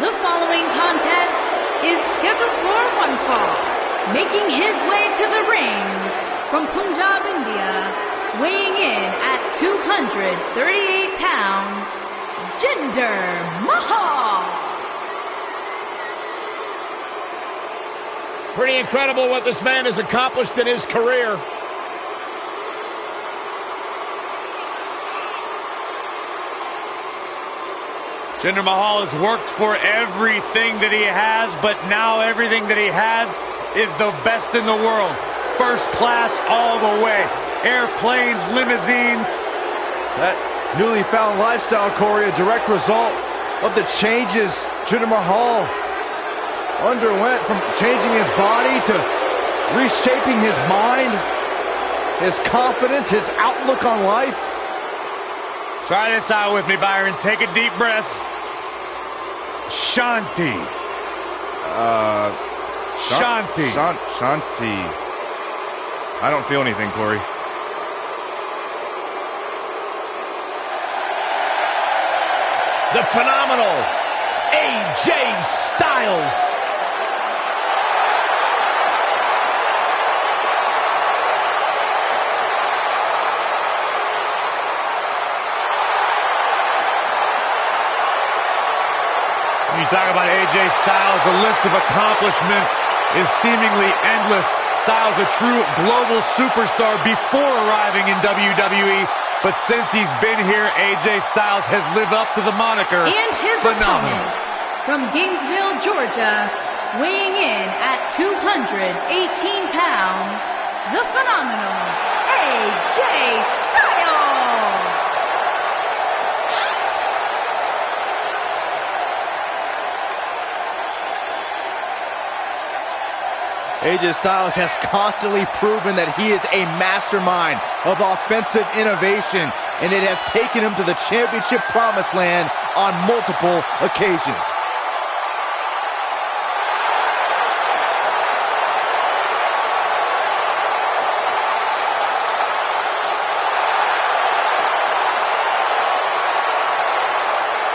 The following contest is scheduled for one fall. Making his way to the ring from Punjab, India, weighing in at 238 pounds, Jinder Mahal. Pretty incredible what this man has accomplished in his career. Jinder Mahal has worked for everything that he has, but now everything that he has is the best in the world. First class all the way. Airplanes, limousines. That newly found lifestyle, Corey, a direct result of the changes Jinder Mahal underwent, from changing his body to reshaping his mind, his confidence, his outlook on life. Try this out with me, Byron. Take a deep breath. Shanti. Shanti. Shanti. I don't feel anything, Corey. The phenomenal AJ Styles. When you talk about AJ Styles, the list of accomplishments is seemingly endless. Styles, a true global superstar before arriving in WWE, but since he's been here, AJ Styles has lived up to the moniker. And his phenomenal. opponent from Gainesville, Georgia, weighing in at 218 pounds, the phenomenal AJ Styles. AJ Styles has constantly proven that he is a mastermind of offensive innovation, and it has taken him to the championship promised land on multiple occasions.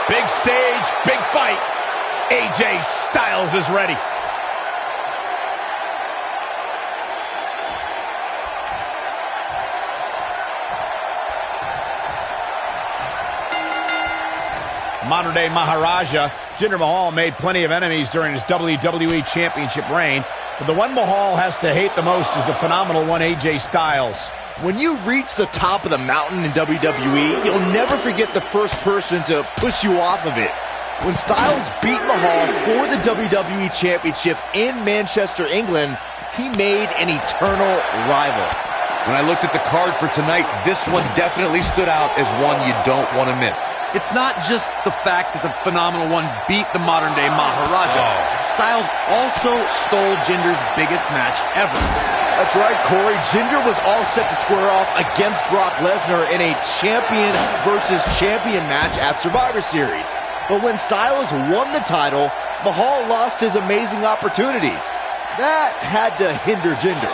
Big stage, big fight. AJ Styles is ready. Modern-day Maharaja, Jinder Mahal made plenty of enemies during his WWE Championship reign, but the one Mahal has to hate the most is the phenomenal one AJ Styles. When you reach the top of the mountain in WWE, you'll never forget the first person to push you off of it. When Styles beat Mahal for the WWE Championship in Manchester, England, he made an eternal rival. When I looked at the card for tonight, this one definitely stood out as one you don't want to miss. It's not just the fact that the phenomenal one beat the modern-day Maharaja. Styles also stole Jinder's biggest match ever. That's right, Corey. Jinder was all set to square off against Brock Lesnar in a champion versus champion match at Survivor Series. But when Styles won the title, Mahal lost his amazing opportunity. That had to hinder Jinder.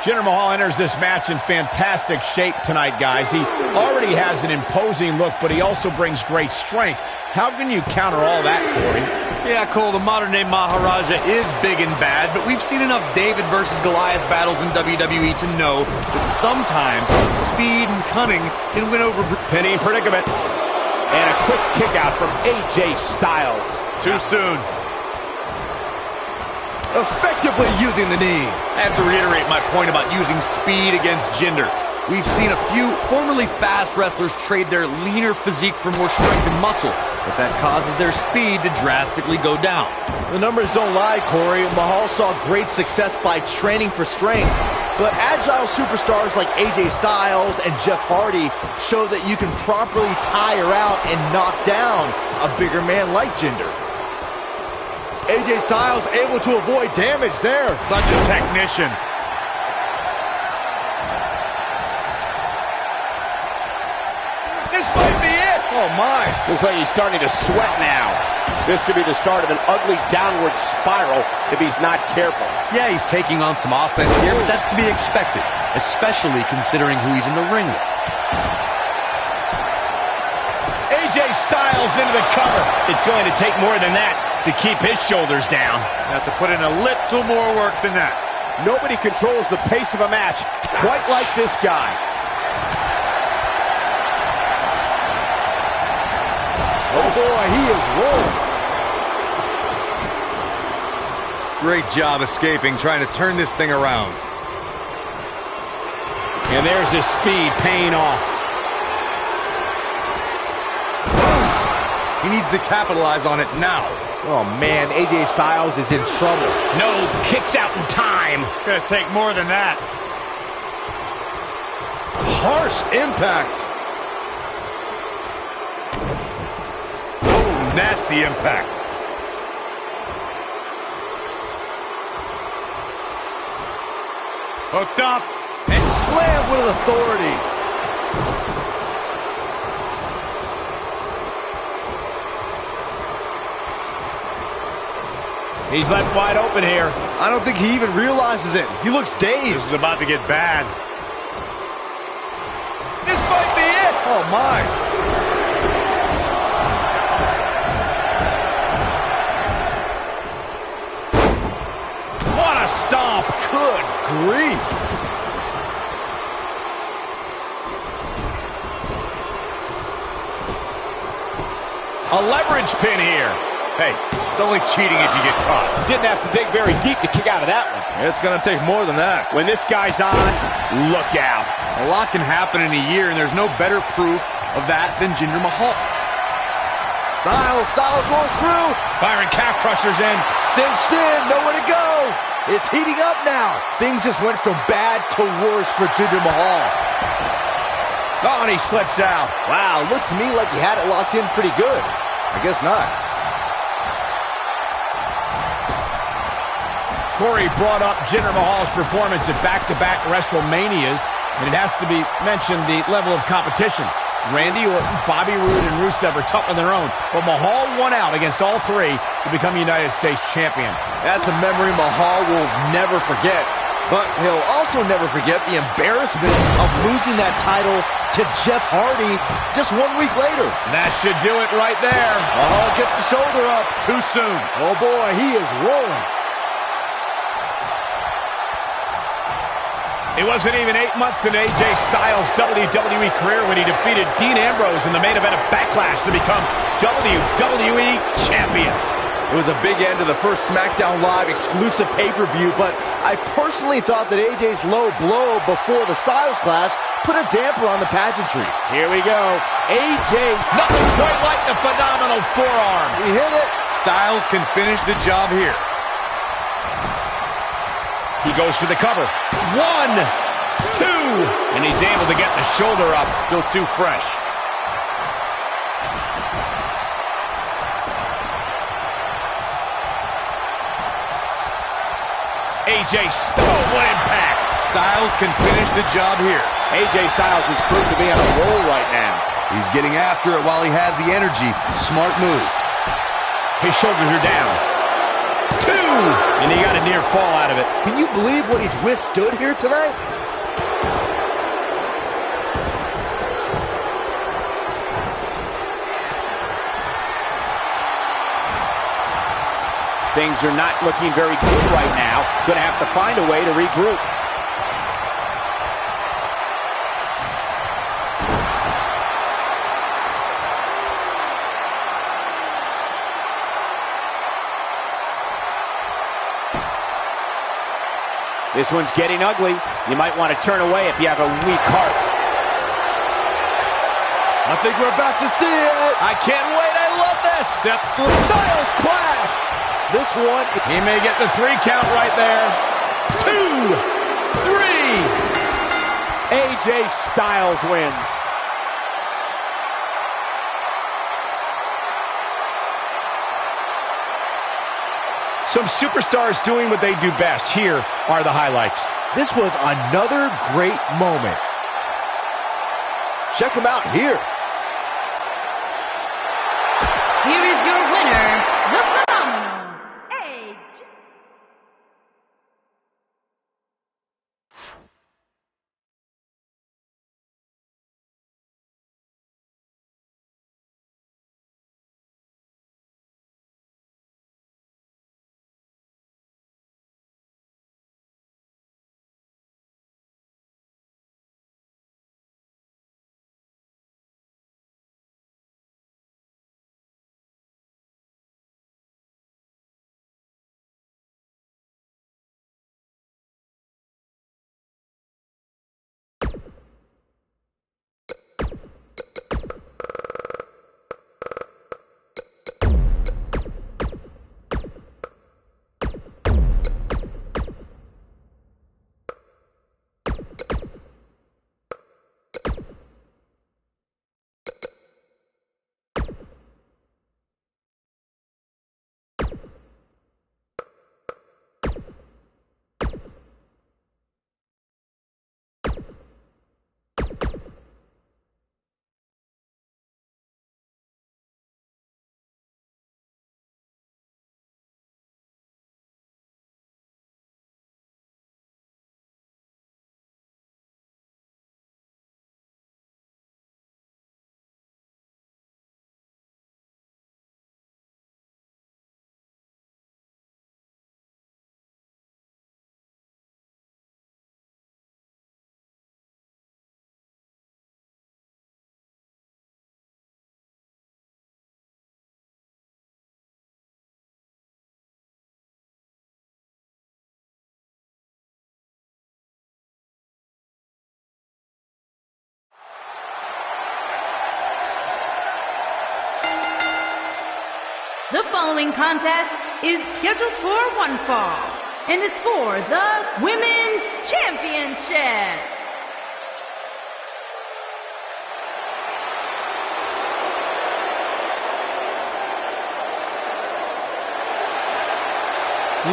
Jinder Mahal enters this match in fantastic shape tonight, guys. He already has an imposing look, but he also brings great strength. How can you counter all that, Corey? Yeah, Cole, the modern-day Maharaja is big and bad, but we've seen enough David versus Goliath battles in WWE to know that sometimes speed and cunning can win over... Penny predicament. And a quick kick out from AJ Styles. Too soon. Effectively using the knee. I have to reiterate my point about using speed against Jinder. We've seen a few formerly fast wrestlers trade their leaner physique for more strength and muscle, but that causes their speed to drastically go down. The numbers don't lie, Corey. Mahal saw great success by training for strength, but agile superstars like AJ Styles and Jeff Hardy show that you can properly tire out and knock down a bigger man like Jinder. AJ Styles able to avoid damage there. Such a technician. This might be it. Oh, my. Looks like he's starting to sweat now. This could be the start of an ugly downward spiral if he's not careful. Yeah, he's taking on some offense here, but that's to be expected, especially considering who he's in the ring with. AJ Styles into the cover. It's going to take more than that to keep his shoulders down. Have to put in a little more work than that. Nobody controls the pace of a match quite like this guy. Oh boy, he is rolling. Great job escaping, trying to turn this thing around. And there's his speed paying off. He needs to capitalize on it now. Oh man, AJ Styles is in trouble. No kicks out in time. Gonna take more than that. Harsh impact. Oh, nasty impact. Hooked up. And slammed with authority. He's left wide open here. I don't think he even realizes it. He looks dazed. This is about to get bad. This might be it. Oh my. What a stomp. Good grief. A leverage pin here. Hey, it's only cheating if you get caught. Didn't have to dig very deep to kick out of that one. It's going to take more than that. When this guy's on, look out. A lot can happen in a year, and there's no better proof of that than Jinder Mahal. Styles rolls through. Byron calf crushers in. Cinched in, nowhere to go. It's heating up now. Things just went from bad to worse for Jinder Mahal. Oh, and he slips out. Wow, looked to me like he had it locked in pretty good. I guess not. Corey brought up Jinder Mahal's performance at back-to-back WrestleManias, and it has to be mentioned the level of competition. Randy Orton, Bobby Roode, and Rusev are tough on their own, but Mahal won out against all three to become United States champion. That's a memory Mahal will never forget. But he'll also never forget the embarrassment of losing that title to Jeff Hardy just 1 week later. That should do it right there. Mahal gets the shoulder up. Too soon. Oh boy, he is rolling. It wasn't even 8 months in AJ Styles' WWE career when he defeated Dean Ambrose in the main event of Backlash to become WWE Champion. It was a big end to the first SmackDown Live exclusive pay-per-view, but I personally thought that AJ's low blow before the Styles Clash put a damper on the pageantry. Here we go. AJ, nothing quite like the phenomenal forearm. He hit it. Styles can finish the job here. He goes for the cover. 1, 2, and he's able to get the shoulder up. Still too fresh. AJ Styles, what impact. Styles can finish the job here. AJ Styles is proved to be on a roll right now. He's getting after it while he has the energy. Smart move. His shoulders are down. 2, and he got a near fall out of it. Can you believe what he's withstood here tonight? Things are not looking very good right now. Going to have to find a way to regroup. This one's getting ugly. You might want to turn away if you have a weak heart. I think we're about to see it. I can't wait. I love this. Step through. Styles Clash. This one. He may get the 3 count right there. 2, 3. AJ Styles wins. Some superstars doing what they do best. Here are the highlights. This was another great moment. Check him out here. Here is your winner, the The following contest is scheduled for one fall and is for the Women's Championship.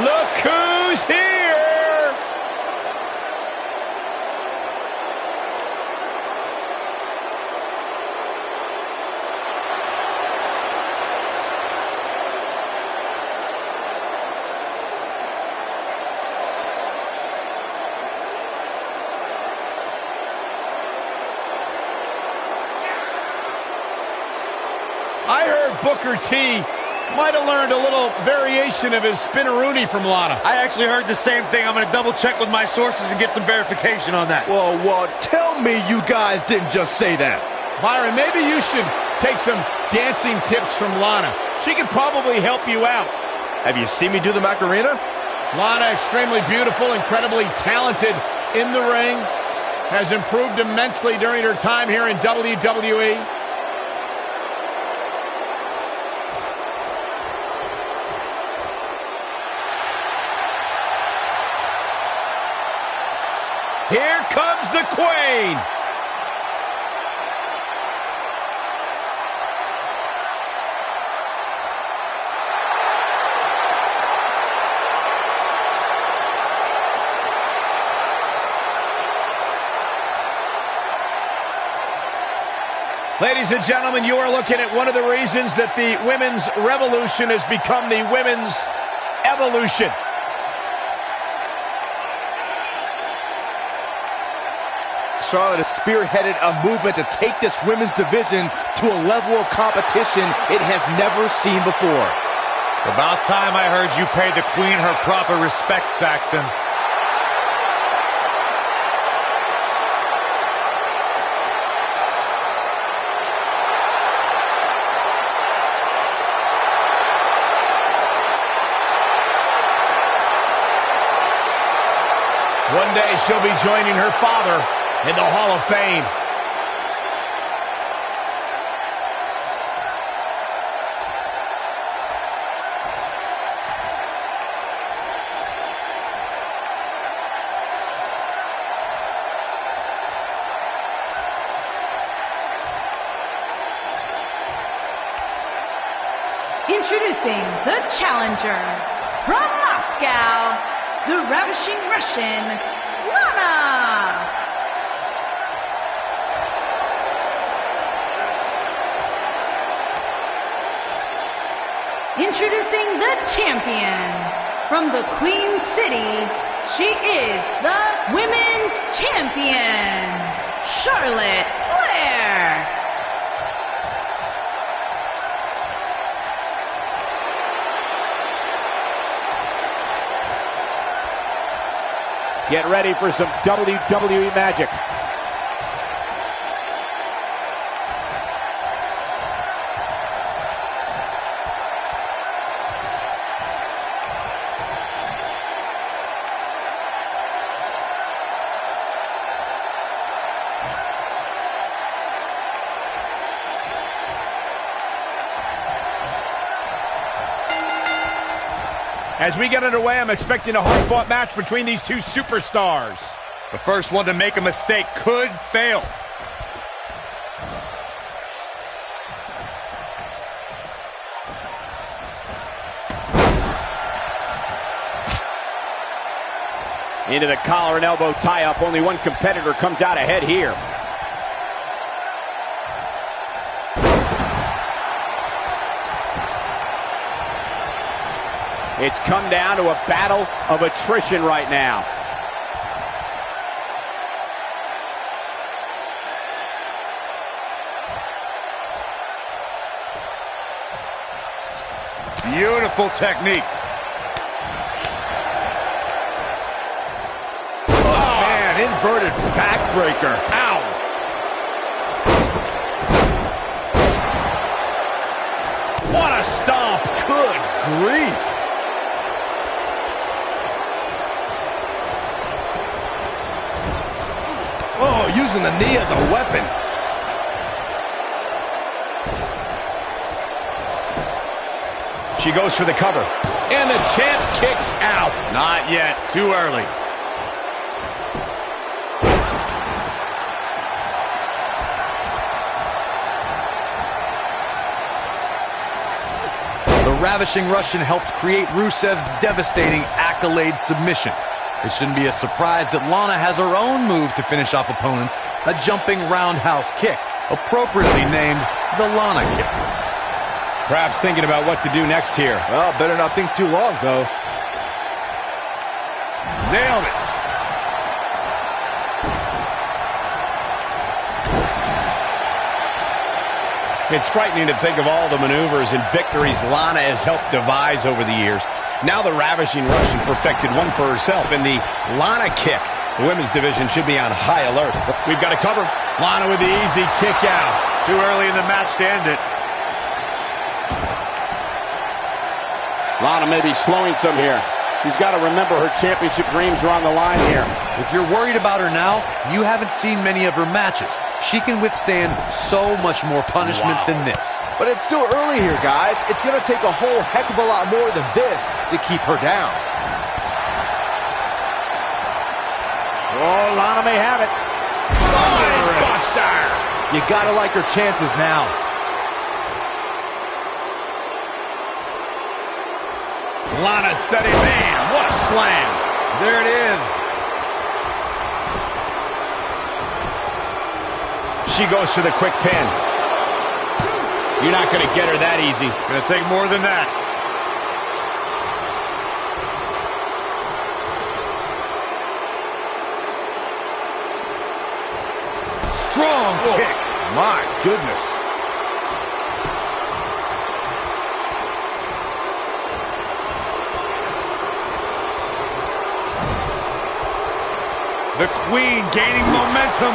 Look who's here! I heard Booker T might have learned a little variation of his spinneroonie from Lana. I actually heard the same thing. I'm going to double check with my sources and get some verification on that. Well, tell me you guys didn't just say that. Byron, maybe you should take some dancing tips from Lana. She could probably help you out. Have you seen me do the Macarena? Lana, extremely beautiful, incredibly talented in the ring, has improved immensely during her time here in WWE. Here comes the Queen. Ladies and gentlemen, you are looking at one of the reasons that the women's revolution has become the women's evolution. Charlotte has spearheaded a movement to take this women's division to a level of competition it has never seen before. It's about time I heard you pay the Queen her proper respects, Saxton. One day she'll be joining her father in the Hall of Fame. Introducing the challenger from Moscow, the ravishing Russian, Lana. Introducing the champion from the Queen City, she is the Women's Champion, Charlotte Flair. Get ready for some WWE magic. As we get underway, I'm expecting a hard-fought match between these two superstars. The first one to make a mistake could fail. Into the collar and elbow tie-up. Only one competitor comes out ahead here. It's come down to a battle of attrition right now. Beautiful technique. Oh, man, inverted backbreaker. Ow. What a stomp. Good grief. Oh, using the knee as a weapon. She goes for the cover. And the champ kicks out. Not yet. Too early. The ravishing Russian helped create Rusev's devastating accolade submission. It shouldn't be a surprise that Lana has her own move to finish off opponents, a jumping roundhouse kick, appropriately named the Lana kick. Perhaps thinking about what to do next here. Well, better not think too long, though. Nailed it. It's frightening to think of all the maneuvers and victories Lana has helped devise over the years. Now the ravishing Russian perfected one for herself in the Lana kick. The women's division should be on high alert. We've got to cover. Lana with the easy kick out. Too early in the match to end it. Lana may be slowing some here. She's got to remember her championship dreams are on the line here. If you're worried about her now, you haven't seen many of her matches. She can withstand so much more punishment than this. But it's still early here, guys. It's going to take a whole heck of a lot more than this to keep her down. Oh, Lana may have it. Buster! You got to like her chances now. Lana steady, man. What a slam. There it is. She goes for the quick pin. You're not going to get her that easy. Gonna take more than that. Strong kick. My goodness. The Queen gaining momentum.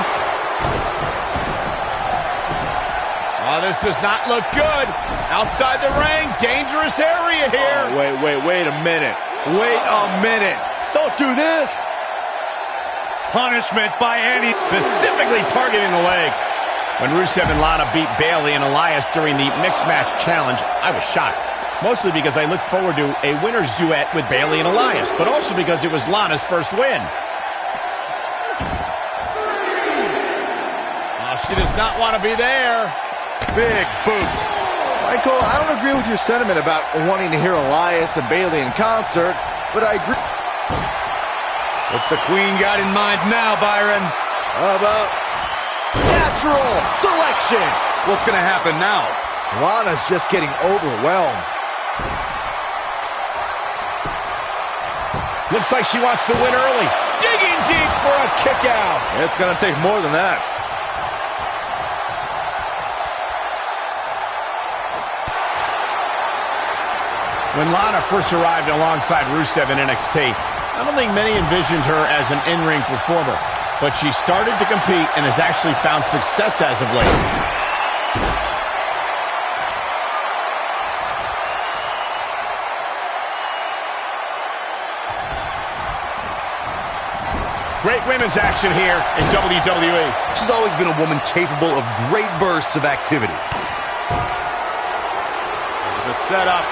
Oh, this does not look good. Outside the ring, dangerous area here. Oh, wait a minute. Wait a minute. Don't do this. Punishment by any. Specifically targeting the leg. When Rusev and Lana beat Bayley and Elias during the mixed match challenge, I was shocked. Mostly because I looked forward to a winner's duet with Bayley and Elias, but also because it was Lana's first win. Oh, she does not want to be there. Big boot. Michael, I don't agree with your sentiment about wanting to hear Elias and Bayley in concert, but I agree. What's the Queen got in mind now, Byron? How about natural selection? What's going to happen now? Lana's just getting overwhelmed. Looks like she wants to win early. Digging deep for a kick out. It's going to take more than that. When Lana first arrived alongside Rusev in NXT, I don't think many envisioned her as an in-ring performer, but she started to compete and has actually found success as of late. Great women's action here in WWE. She's always been a woman capable of great bursts of activity. There's a setup.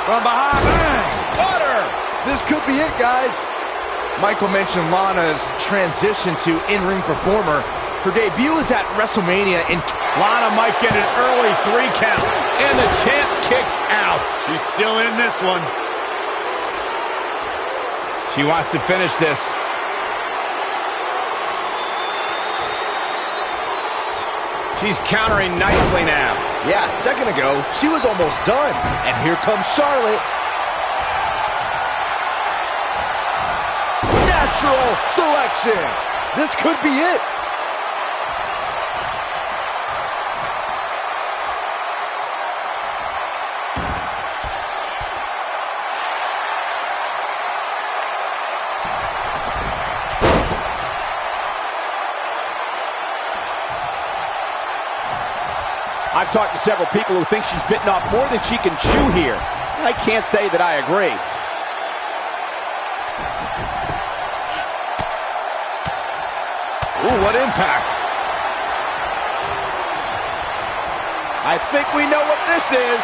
From behind. Caught her! This could be it, guys. Michael mentioned Lana's transition to in-ring performer. Her debut was at WrestleMania in... Lana might get an early 3 count. And the champ kicks out. She's still in this one. She wants to finish this. She's countering nicely now. Yeah, a second ago, she was almost done. And here comes Charlotte. Natural selection. This could be it. I've talked to several people who think she's bitten off more than she can chew here. I can't say that I agree. Ooh, what impact. I think we know what this is.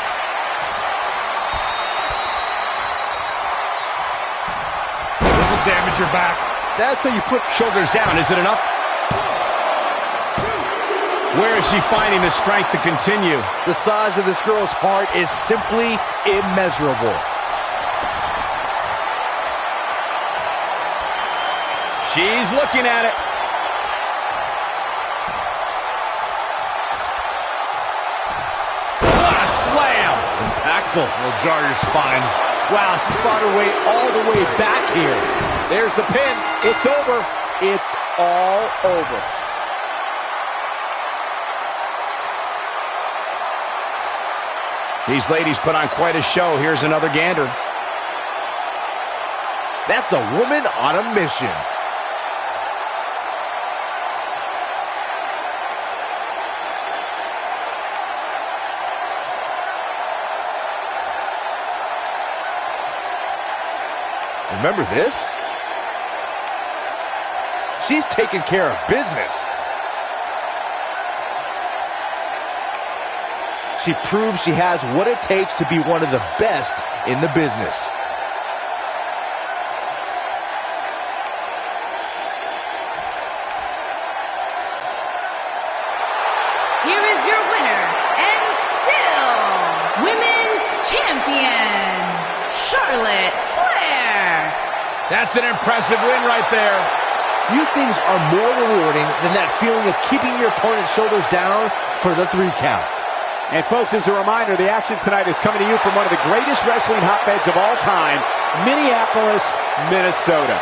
damage your back. That's how you put... Shoulders down, is it enough? Where is she finding the strength to continue? The size of this girl's heart is simply immeasurable. She's looking at it. What a slam! Impactful. Will jar your spine. Wow, she's fought her way all the way back here. There's the pin. It's over. It's all over. These ladies put on quite a show. Here's another gander. That's a woman on a mission. Remember this? She's taking care of business. She proves she has what it takes to be one of the best in the business. Here is your winner, and still Women's Champion, Charlotte Flair. That's an impressive win right there. Few things are more rewarding than that feeling of keeping your opponent's shoulders down for the 3 count. And folks, as a reminder, the action tonight is coming to you from one of the greatest wrestling hotbeds of all time, Minneapolis, Minnesota.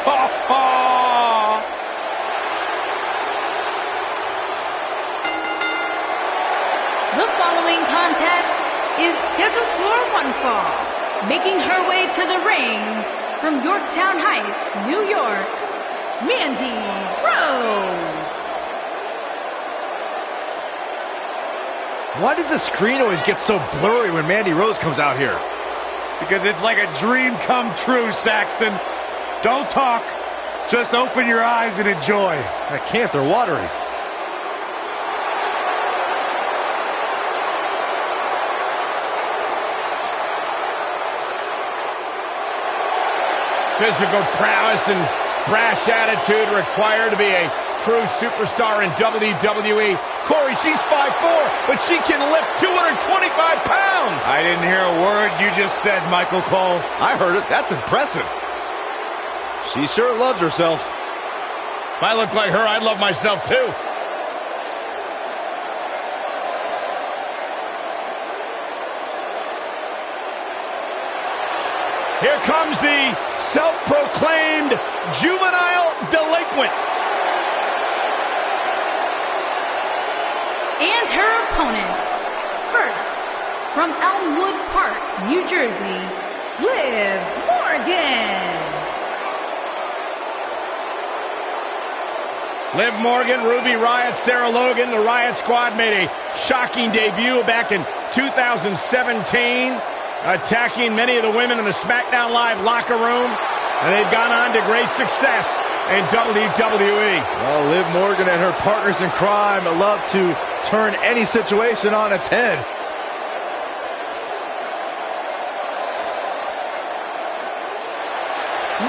The following contest is scheduled for one fall. Making her way to the ring from Yorktown Heights, New York, Mandy Rose. Why does the screen always get so blurry when Mandy Rose comes out here? Because it's like a dream come true, Saxton. Don't talk. Just open your eyes and enjoy. I can't, they're watery. Physical prowess and brash attitude required to be a true superstar in WWE. Corey, she's 5'4", but she can lift 225 pounds. I didn't hear a word you just said, Michael Cole. I heard it. That's impressive. She sure loves herself. If I looked like her, I'd love myself too. Here comes the self-proclaimed juvenile delinquent. And her opponents. First, from Elmwood Park, New Jersey, Liv Morgan. Liv Morgan, Ruby Riott, Sarah Logan. The Riott Squad made a shocking debut back in 2017, attacking many of the women in the SmackDown Live locker room, and they've gone on to great success in WWE. Well, Liv Morgan and her partners in crime love to turn any situation on its head.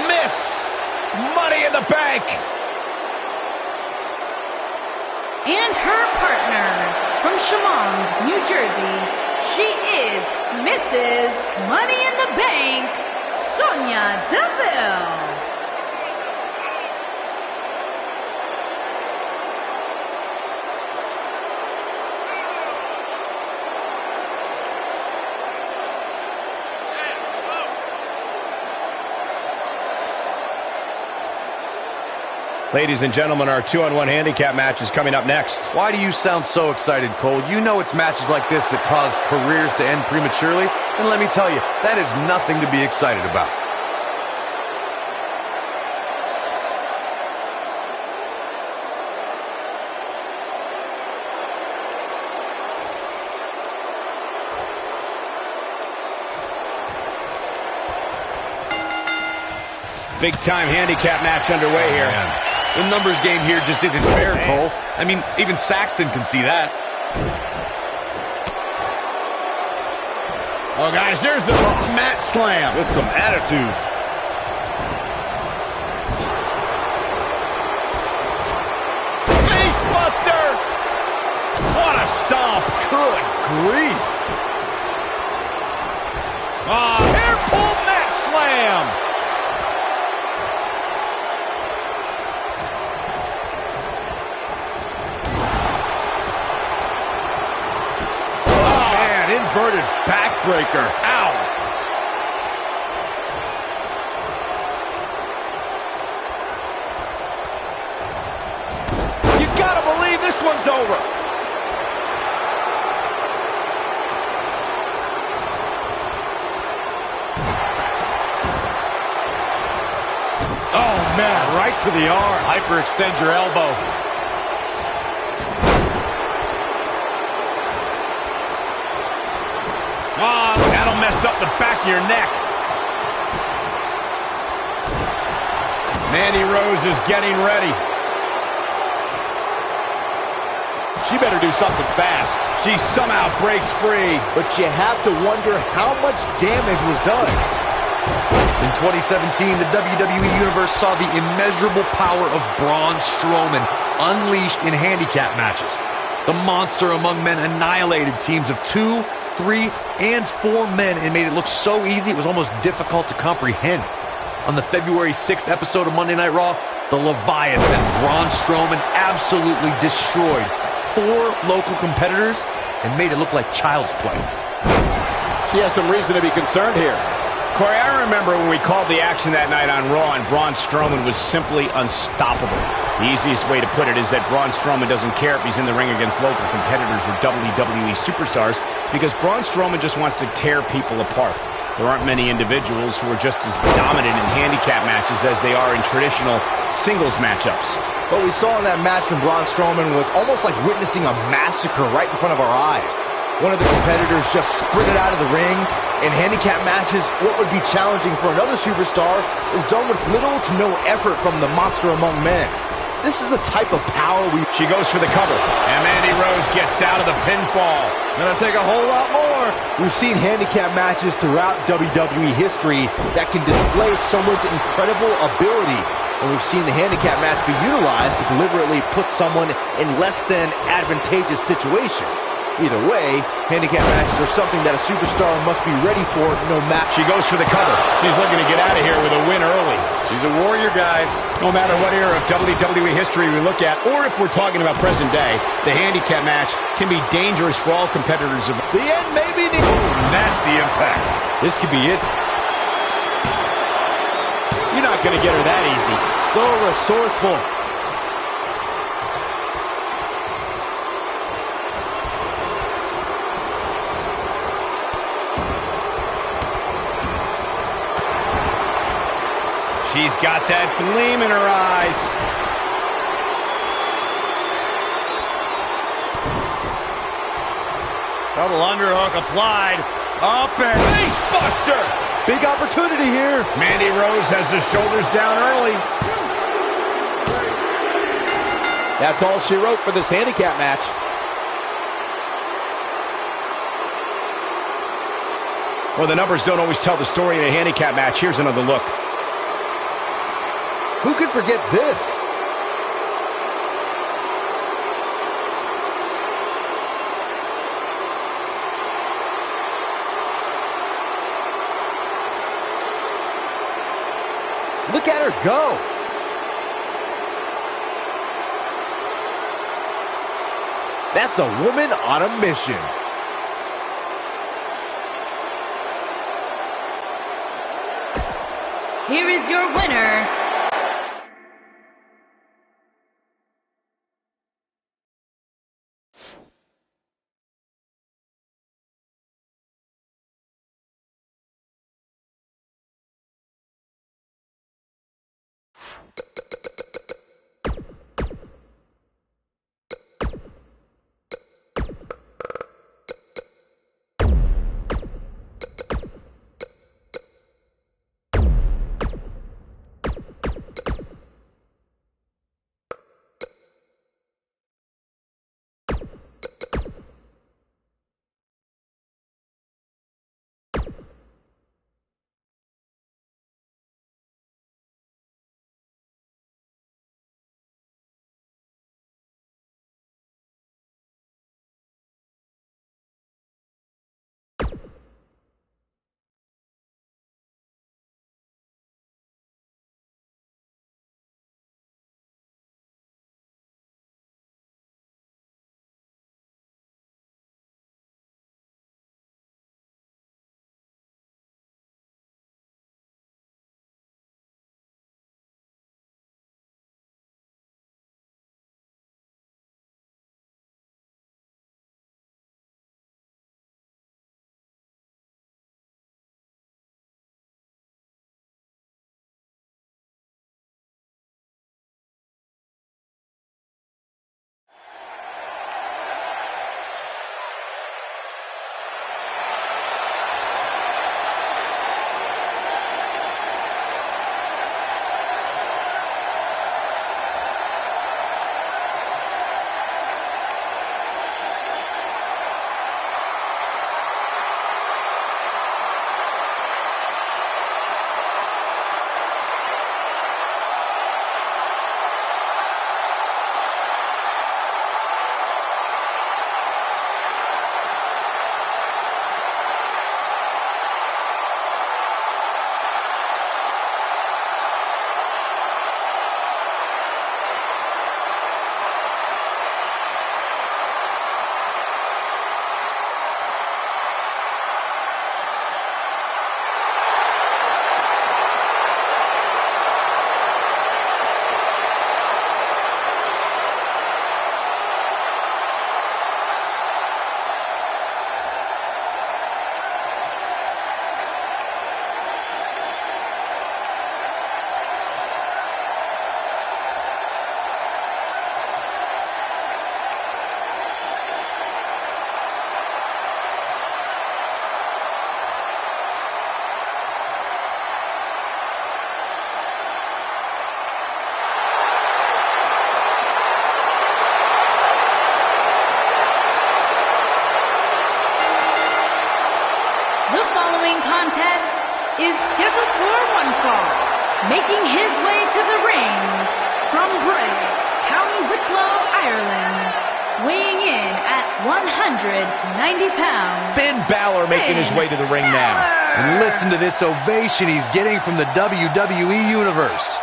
Miss Money in the Bank. And her partner from Chemung, New Jersey, she is Mrs. Money in the Bank, Sonya Deville. Ladies and gentlemen, our 2-on-1 handicap match is coming up next. Why do you sound so excited, Cole? You know it's matches like this that cause careers to end prematurely. And let me tell you, that is nothing to be excited about. Big-time handicap match underway here. The numbers game here just isn't fair, Cole. I mean, even Saxton can see that. Oh, guys, there's the mat slam. With some attitude. Face buster! What a stomp. Good grief. Hair pull mat slam. Inverted backbreaker. Ow. You gotta believe this one's over. Oh, man, right to the arm. Hyperextend your elbow. That'll mess up the back of your neck. Mandy Rose is getting ready. She better do something fast. She somehow breaks free. But you have to wonder how much damage was done. In 2017, the WWE Universe saw the immeasurable power of Braun Strowman unleashed in handicap matches. The monster among men annihilated teams of 2, 3, and 4 men and made it look so easy it was almost difficult to comprehend. On the February 6th episode of Monday Night Raw, the Leviathan, Braun Strowman, absolutely destroyed 4 local competitors and made it look like child's play. She has some reason to be concerned here. Corey, I remember when we called the action that night on Raw, and Braun Strowman was simply unstoppable. The easiest way to put it is that Braun Strowman doesn't care if he's in the ring against local competitors or WWE superstars, because Braun Strowman just wants to tear people apart. There aren't many individuals who are just as dominant in handicap matches as they are in traditional singles matchups. What we saw in that match from Braun Strowman was almost like witnessing a massacre right in front of our eyes. One of the competitors just sprinted out of the ring. In handicap matches, what would be challenging for another superstar is done with little to no effort from the monster among men. This is a type of power She goes for the cover, and Mandy Rose gets out of the pinfall. Gonna take a whole lot more. We've seen handicap matches throughout WWE history that can display someone's incredible ability. And we've seen the handicap match be utilized to deliberately put someone in less than advantageous situation. Either way, handicap matches are something that a superstar must be ready for no matter. She goes for the cover. She's looking to get out of here with a win early. She's a warrior, guys. No matter what era of WWE history we look at, or if we're talking about present day, the handicap match can be dangerous for all competitors. The end may be near. Nasty impact. This could be it. You're not going to get her that easy. So resourceful. She's got that gleam in her eyes. Double underhook applied. Up and face buster. Big opportunity here. Mandy Rose has the shoulders down early. That's all she wrote for this handicap match. Well, the numbers don't always tell the story in a handicap match. Here's another look. Who could forget this? Look at her go. That's a woman on a mission. Here is your winner, making his way to the ring from Bray, County Wicklow, Ireland, weighing in at 190 pounds. Finn Balor making his way to the ring now. And listen to this ovation he's getting from the WWE Universe.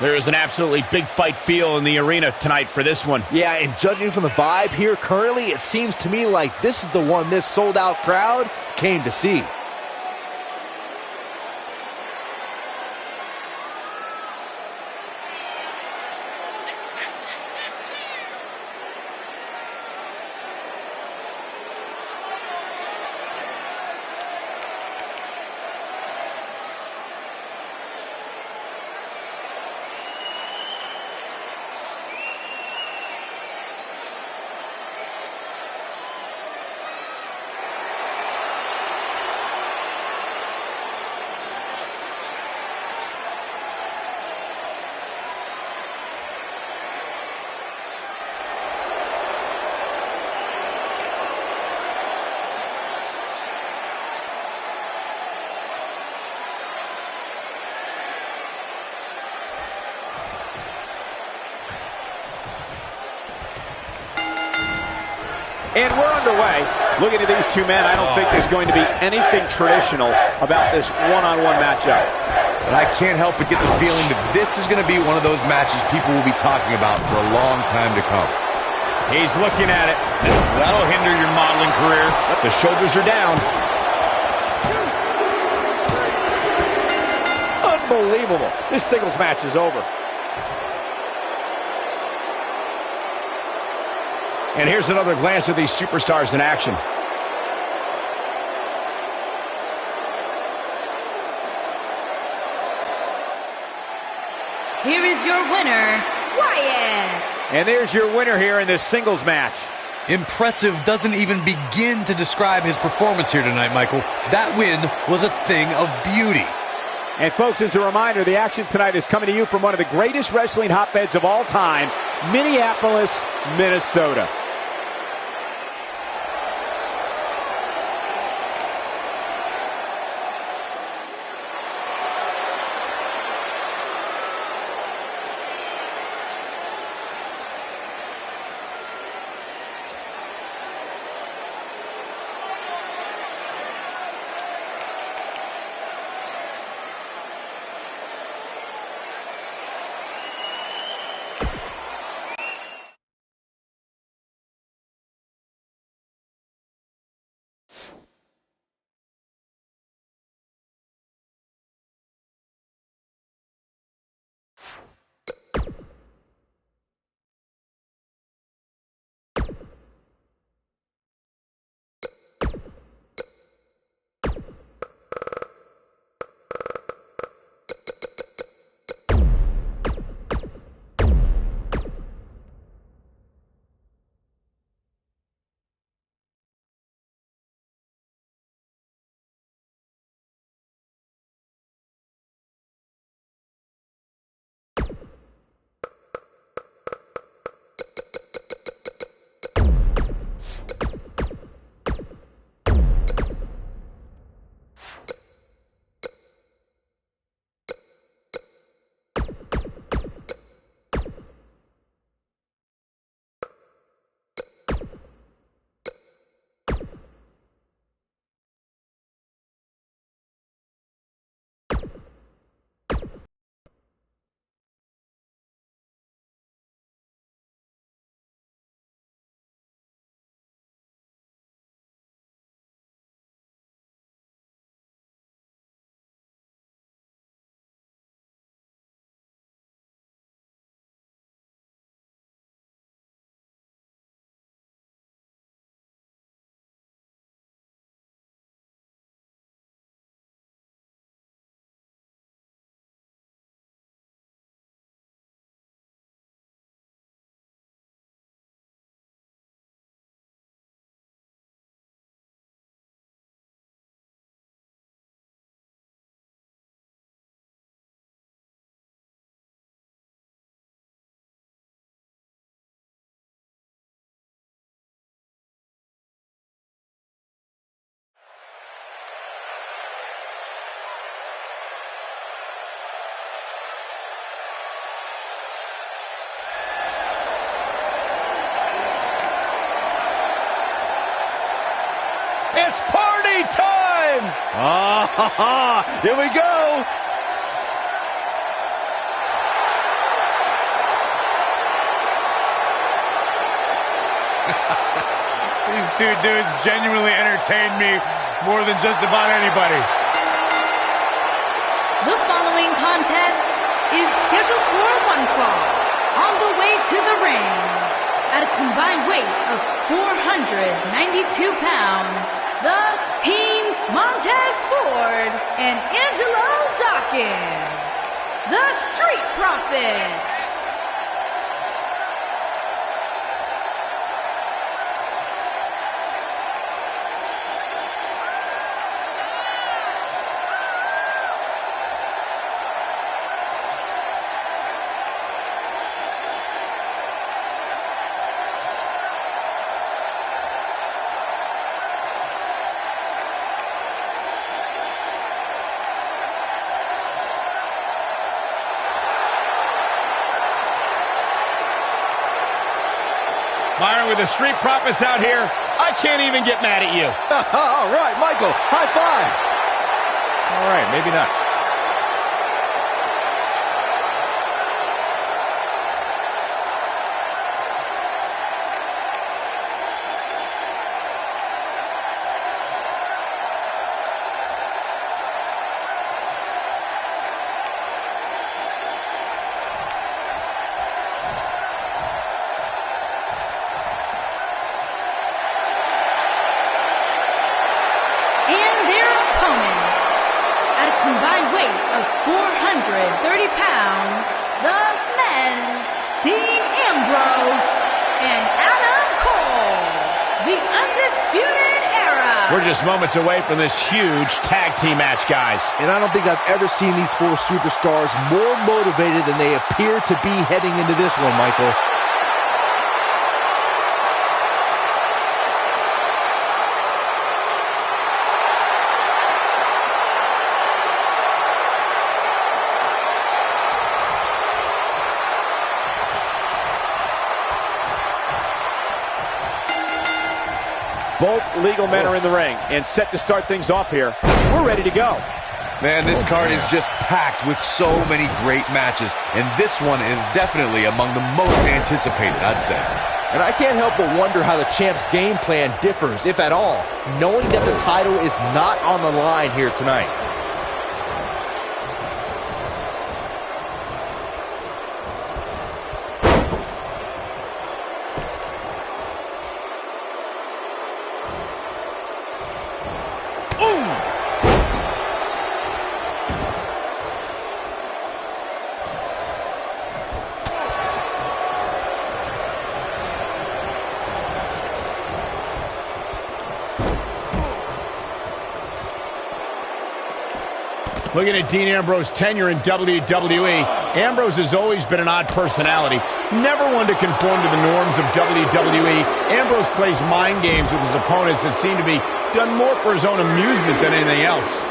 There is an absolutely big fight feel in the arena tonight for this one. Yeah, and judging from the vibe here currently, it seems to me like this is the one this sold-out crowd came to see. And we're underway. Looking at these two men, I don't think there's going to be anything traditional about this one-on-one matchup. But I can't help but get the feeling that this is going to be one of those matches people will be talking about for a long time to come. He's looking at it. That'll hinder your modeling career. The shoulders are down. Unbelievable. This singles match is over. And here's another glance at these superstars in action. Here is your winner, Wyatt. And there's your winner here in this singles match. Impressive doesn't even begin to describe his performance here tonight, Michael. That win was a thing of beauty. And folks, as a reminder, the action tonight is coming to you from one of the greatest wrestling hotbeds of all time, Minneapolis, Minnesota. Here we go. These two dudes genuinely entertain me more than just about anybody. The following contest is scheduled for one fall. On the way to the ring, at a combined weight of 492 pounds, the Team Montez Ford and Angelo Dawkins, the Street Profits. Byron, with the Street Profits out here, I can't even get mad at you. All right, Michael, high five. All right, maybe not. Combined weight of 430 pounds, the men's Dean Ambrose and Adam Cole, the Undisputed Era. We're just moments away from this huge tag team match, guys. And I don't think I've ever seen these four superstars more motivated than they appear to be heading into this one, Michael. Both legal men are in the ring and set to start things off here. We're ready to go. Man, this card is just packed with so many great matches, and this one is definitely among the most anticipated, I'd say. And I can't help but wonder how the champ's game plan differs, if at all, knowing that the title is not on the line here tonight. Looking at Dean Ambrose's tenure in WWE, Ambrose has always been an odd personality, never one to conform to the norms of WWE. Ambrose plays mind games with his opponents that seem to be done more for his own amusement than anything else.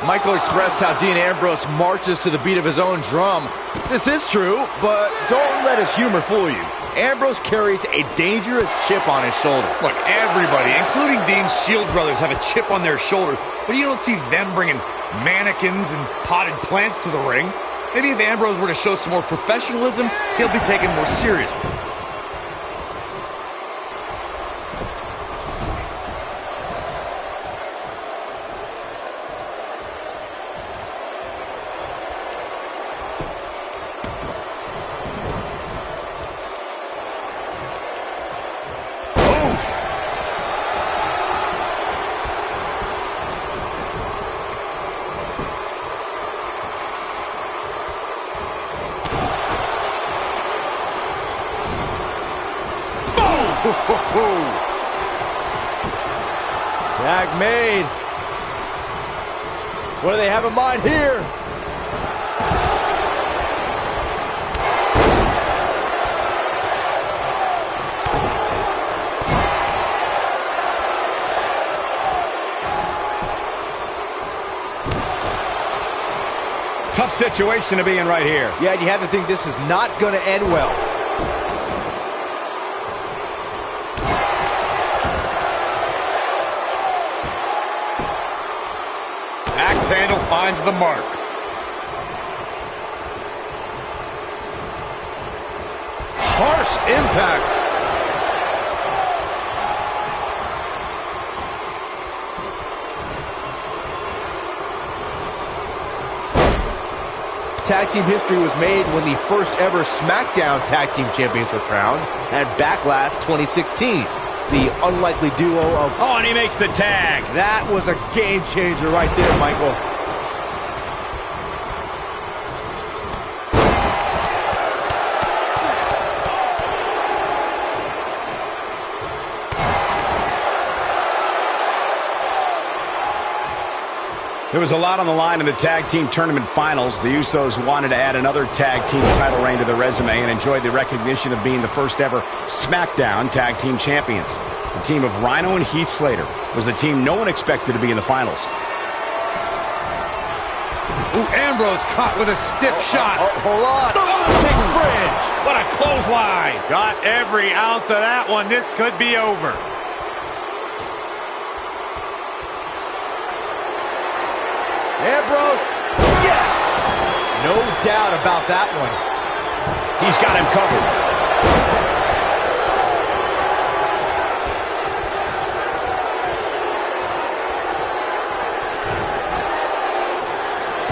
Michael expressed how Dean Ambrose marches to the beat of his own drum. This is true, but don't let his humor fool you. Ambrose carries a dangerous chip on his shoulder. Look, everybody, including Dean's Shield brothers, have a chip on their shoulder, but you don't see them bringing mannequins and potted plants to the ring. Maybe if Ambrose were to show some more professionalism, he'll be taken more seriously. Tag made. What do they have in mind here? Tough situation to be in right here. Yeah, and you have to think this is not going to end well. Axe handle finds the mark. Harsh impact. Tag team history was made when the first ever SmackDown Tag Team Champions were crowned at Backlash 2016. The unlikely duo of... Oh, and he makes the tag. That was a game changer right there, Michael. There was a lot on the line in the tag team tournament finals. The Usos wanted to add another tag team title reign to their resume and enjoyed the recognition of being the first ever SmackDown Tag Team Champions. The team of Rhino and Heath Slater was the team no one expected to be in the finals. Ooh, Ambrose caught with a stiff shot. Hold on. Take fringe. What a clothesline. Got every ounce of that one. This could be over. Ambrose, yes! No doubt about that one. He's got him covered.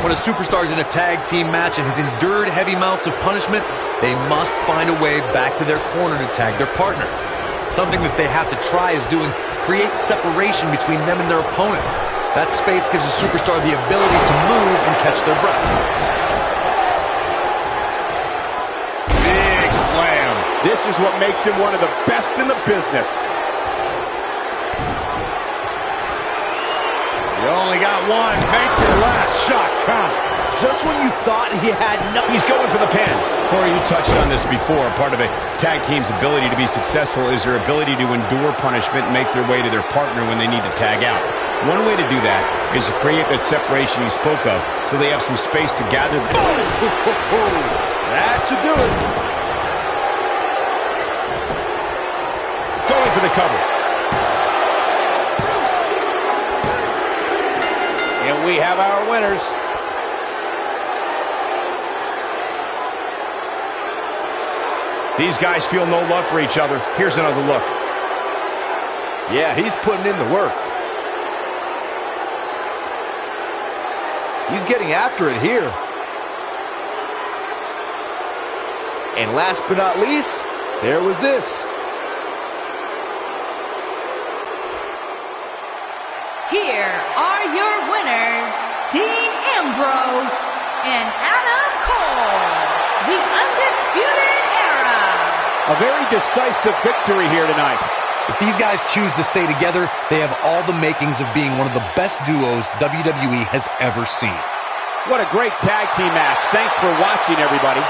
When a superstar is in a tag team match and has endured heavy amounts of punishment, they must find a way back to their corner to tag their partner. Something that they have to try is doing creates separation between them and their opponent. That space gives a superstar the ability to move and catch their breath. Big slam. This is what makes him one of the best in the business. You only got one. Make your last shot count. Just when you thought he had nothing. He's going for the pin. Corey, you touched on this before. Part of a tag team's ability to be successful is their ability to endure punishment and make their way to their partner when they need to tag out. One way to do that is to create that separation you spoke of so they have some space to gather. That should do it. Going for the cover. And we have our winners. These guys feel no love for each other. Here's another look. Yeah, he's putting in the work. He's getting after it here. And last but not least, there was this. Here are your winners, Dean Ambrose and Adam Cole, the Undisputed Era. A very decisive victory here tonight. If these guys choose to stay together, they have all the makings of being one of the best duos WWE has ever seen. What a great tag team match. Thanks for watching, everybody.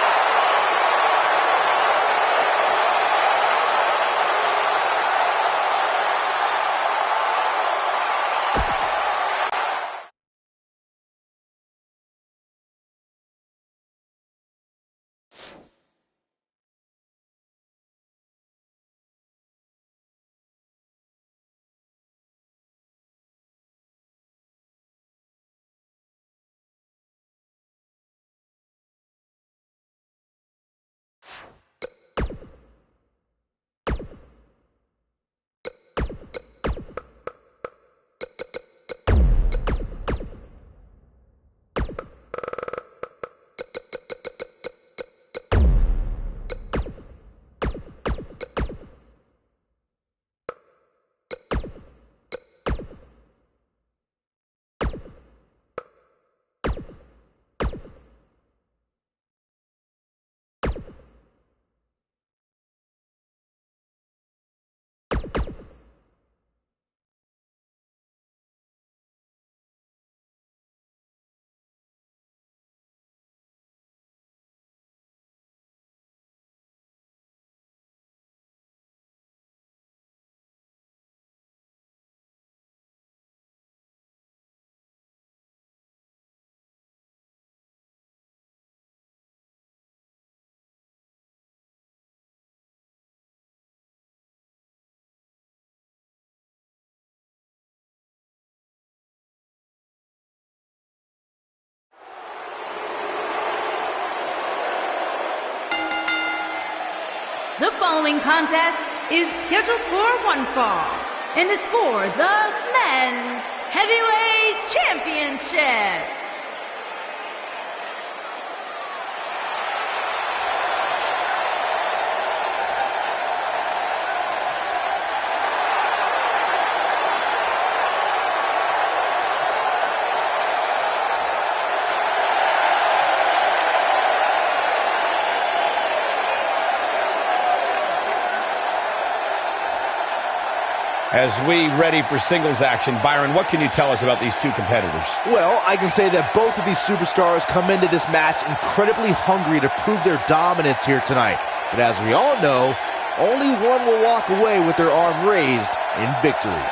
The following contest is scheduled for one fall and is for the Men's Heavyweight Championship. As we ready for singles action, Byron, what can you tell us about these two competitors? Well, I can say that both of these superstars come into this match incredibly hungry to prove their dominance here tonight. But as we all know, only one will walk away with their arm raised in victory.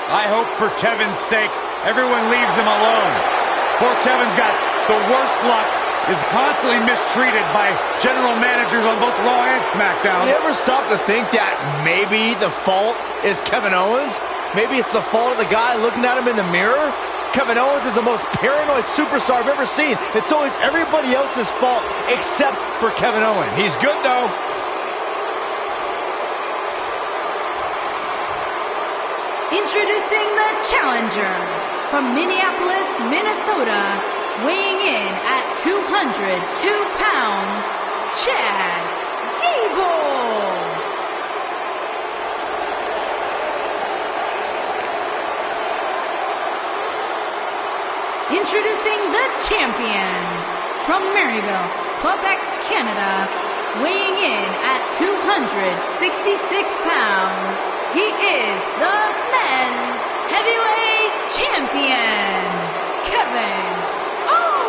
I hope for Kevin's sake, everyone leaves him alone. Poor Kevin's got the worst luck, is constantly mistreated by general managers on both Raw and SmackDown. You ever stop to think that maybe the fault is Kevin Owens? Maybe it's the fault of the guy looking at him in the mirror? Kevin Owens is the most paranoid superstar I've ever seen. It's always everybody else's fault except for Kevin Owens. He's good, though. Introducing the challenger from Minneapolis, Minnesota, weighing in at 202 pounds, Chad Gable. Introducing the champion from Maryville, Quebec, Canada, weighing in at 266 pounds. He is the Men's Heavyweight Champion, Kevin Owens.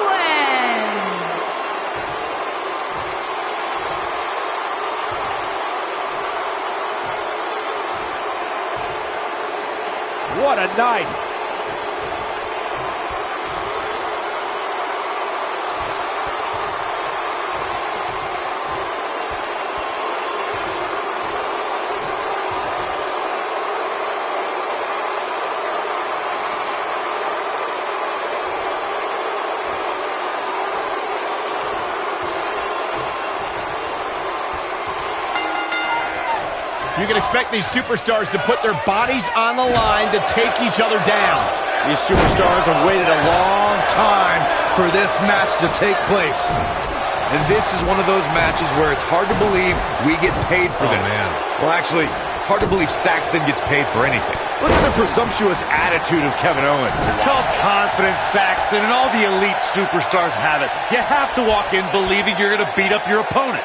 What a night. You can expect these superstars to put their bodies on the line to take each other down. These superstars have waited a long time for this match to take place. And this is one of those matches where it's hard to believe we get paid for this. Man. Well, actually, hard to believe Saxton gets paid for anything. Look at the presumptuous attitude of Kevin Owens. It's called confidence, Saxton, and all the elite superstars have it. You have to walk in believing you're going to beat up your opponent.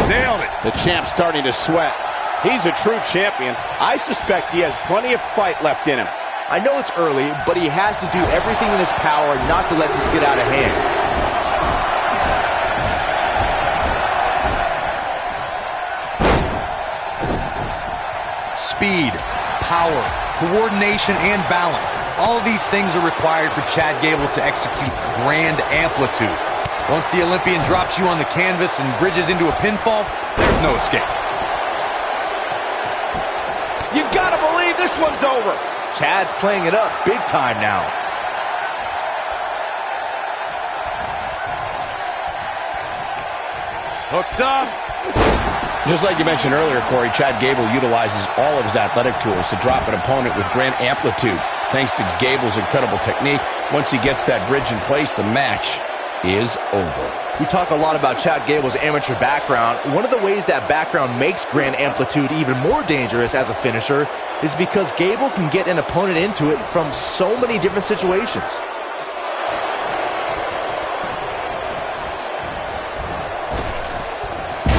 Nailed it. The champ's starting to sweat. He's a true champion. I suspect he has plenty of fight left in him. I know it's early, but he has to do everything in his power not to let this get out of hand. Speed, power, coordination, and balance. All of these things are required for Chad Gable to execute grand amplitude. Once the Olympian drops you on the canvas and bridges into a pinfall, there's no escape. You gotta believe this one's over. Chad's playing it up big time now. Hooked up. Just like you mentioned earlier, Corey, Chad Gable utilizes all of his athletic tools to drop an opponent with grand amplitude. Thanks to Gable's incredible technique, once he gets that bridge in place, the match is over. We talk a lot about Chad Gable's amateur background. One of the ways that background makes grand amplitude even more dangerous as a finisher is because Gable can get an opponent into it from so many different situations.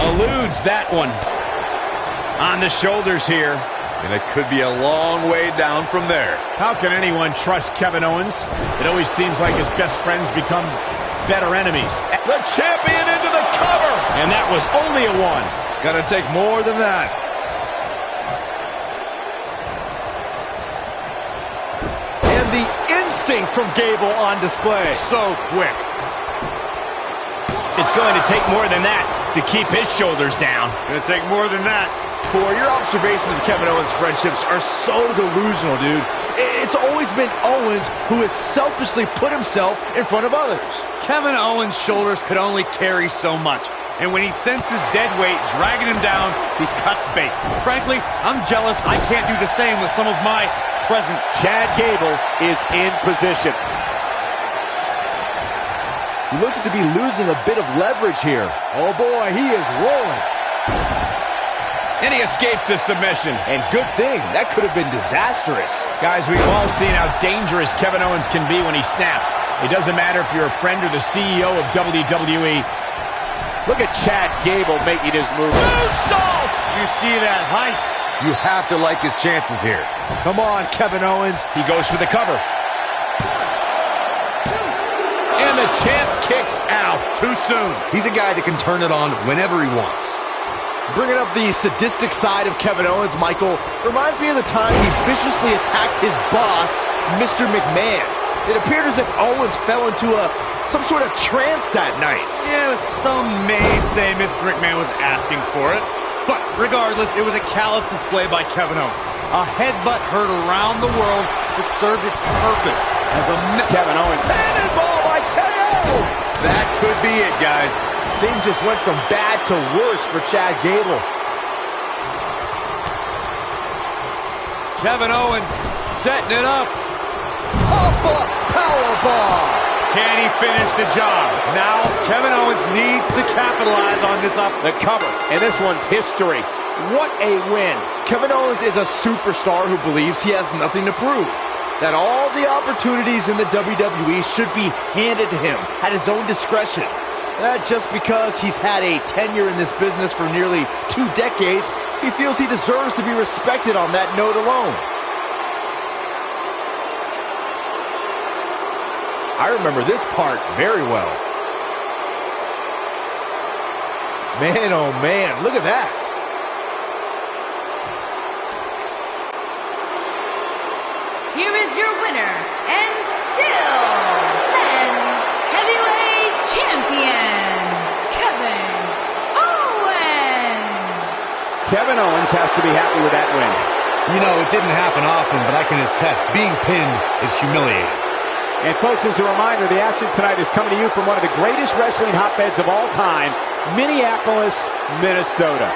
Eludes that one. On the shoulders here. And it could be a long way down from there. How can anyone trust Kevin Owens? It always seems like his best friends become better enemies. The champion into the cover. And that was only a one. It's going to take more than that. And the instinct from Gable on display. So quick. It's going to take more than that to keep his shoulders down. Gonna take more than that. Corey, your observations of Kevin Owens' friendships are so delusional, dude. It's always been Owens who has selfishly put himself in front of others. Kevin Owens' shoulders could only carry so much. And when he senses dead weight dragging him down, he cuts bait. Frankly, I'm jealous I can't do the same with some of my present. Chad Gable is in position. He looks to be losing a bit of leverage here. Oh boy, he is rolling. And he escapes the submission. And good thing, that could have been disastrous. Guys, we've all seen how dangerous Kevin Owens can be when he snaps. It doesn't matter if you're a friend or the CEO of WWE. Look at Chad Gable making his move. Moonsault! You see that height? You have to like his chances here. Come on, Kevin Owens. He goes for the cover. And the champ kicks out. Too soon. He's a guy that can turn it on whenever he wants. Bringing up the sadistic side of Kevin Owens, Michael, reminds me of the time he viciously attacked his boss, Mr. McMahon. It appeared as if Owens fell into some sort of trance that night. Yeah, but some may say Mr. McMahon was asking for it. But regardless, it was a callous display by Kevin Owens. A headbutt heard around the world that served its purpose as a... Kevin Owens. Cannonball by KO! That could be it, guys. Things just went from bad to worse for Chad Gable. Kevin Owens setting it up. Pop-up powerbomb. Can he finish the job? Now, Kevin Owens needs to capitalize on this The cover, and this one's history. What a win. Kevin Owens is a superstar who believes he has nothing to prove. That all the opportunities in the WWE should be handed to him at his own discretion. Just because he's had a tenure in this business for nearly 2 decades, he feels he deserves to be respected on that note alone. I remember this part very well. Man, oh man, look at that. Here is your winner, and still men's heavyweight champion, Kevin Owens. Kevin Owens has to be happy with that win. You know, it didn't happen often, but I can attest, being pinned is humiliating. And folks, as a reminder, the action tonight is coming to you from one of the greatest wrestling hotbeds of all time, Minneapolis, Minnesota.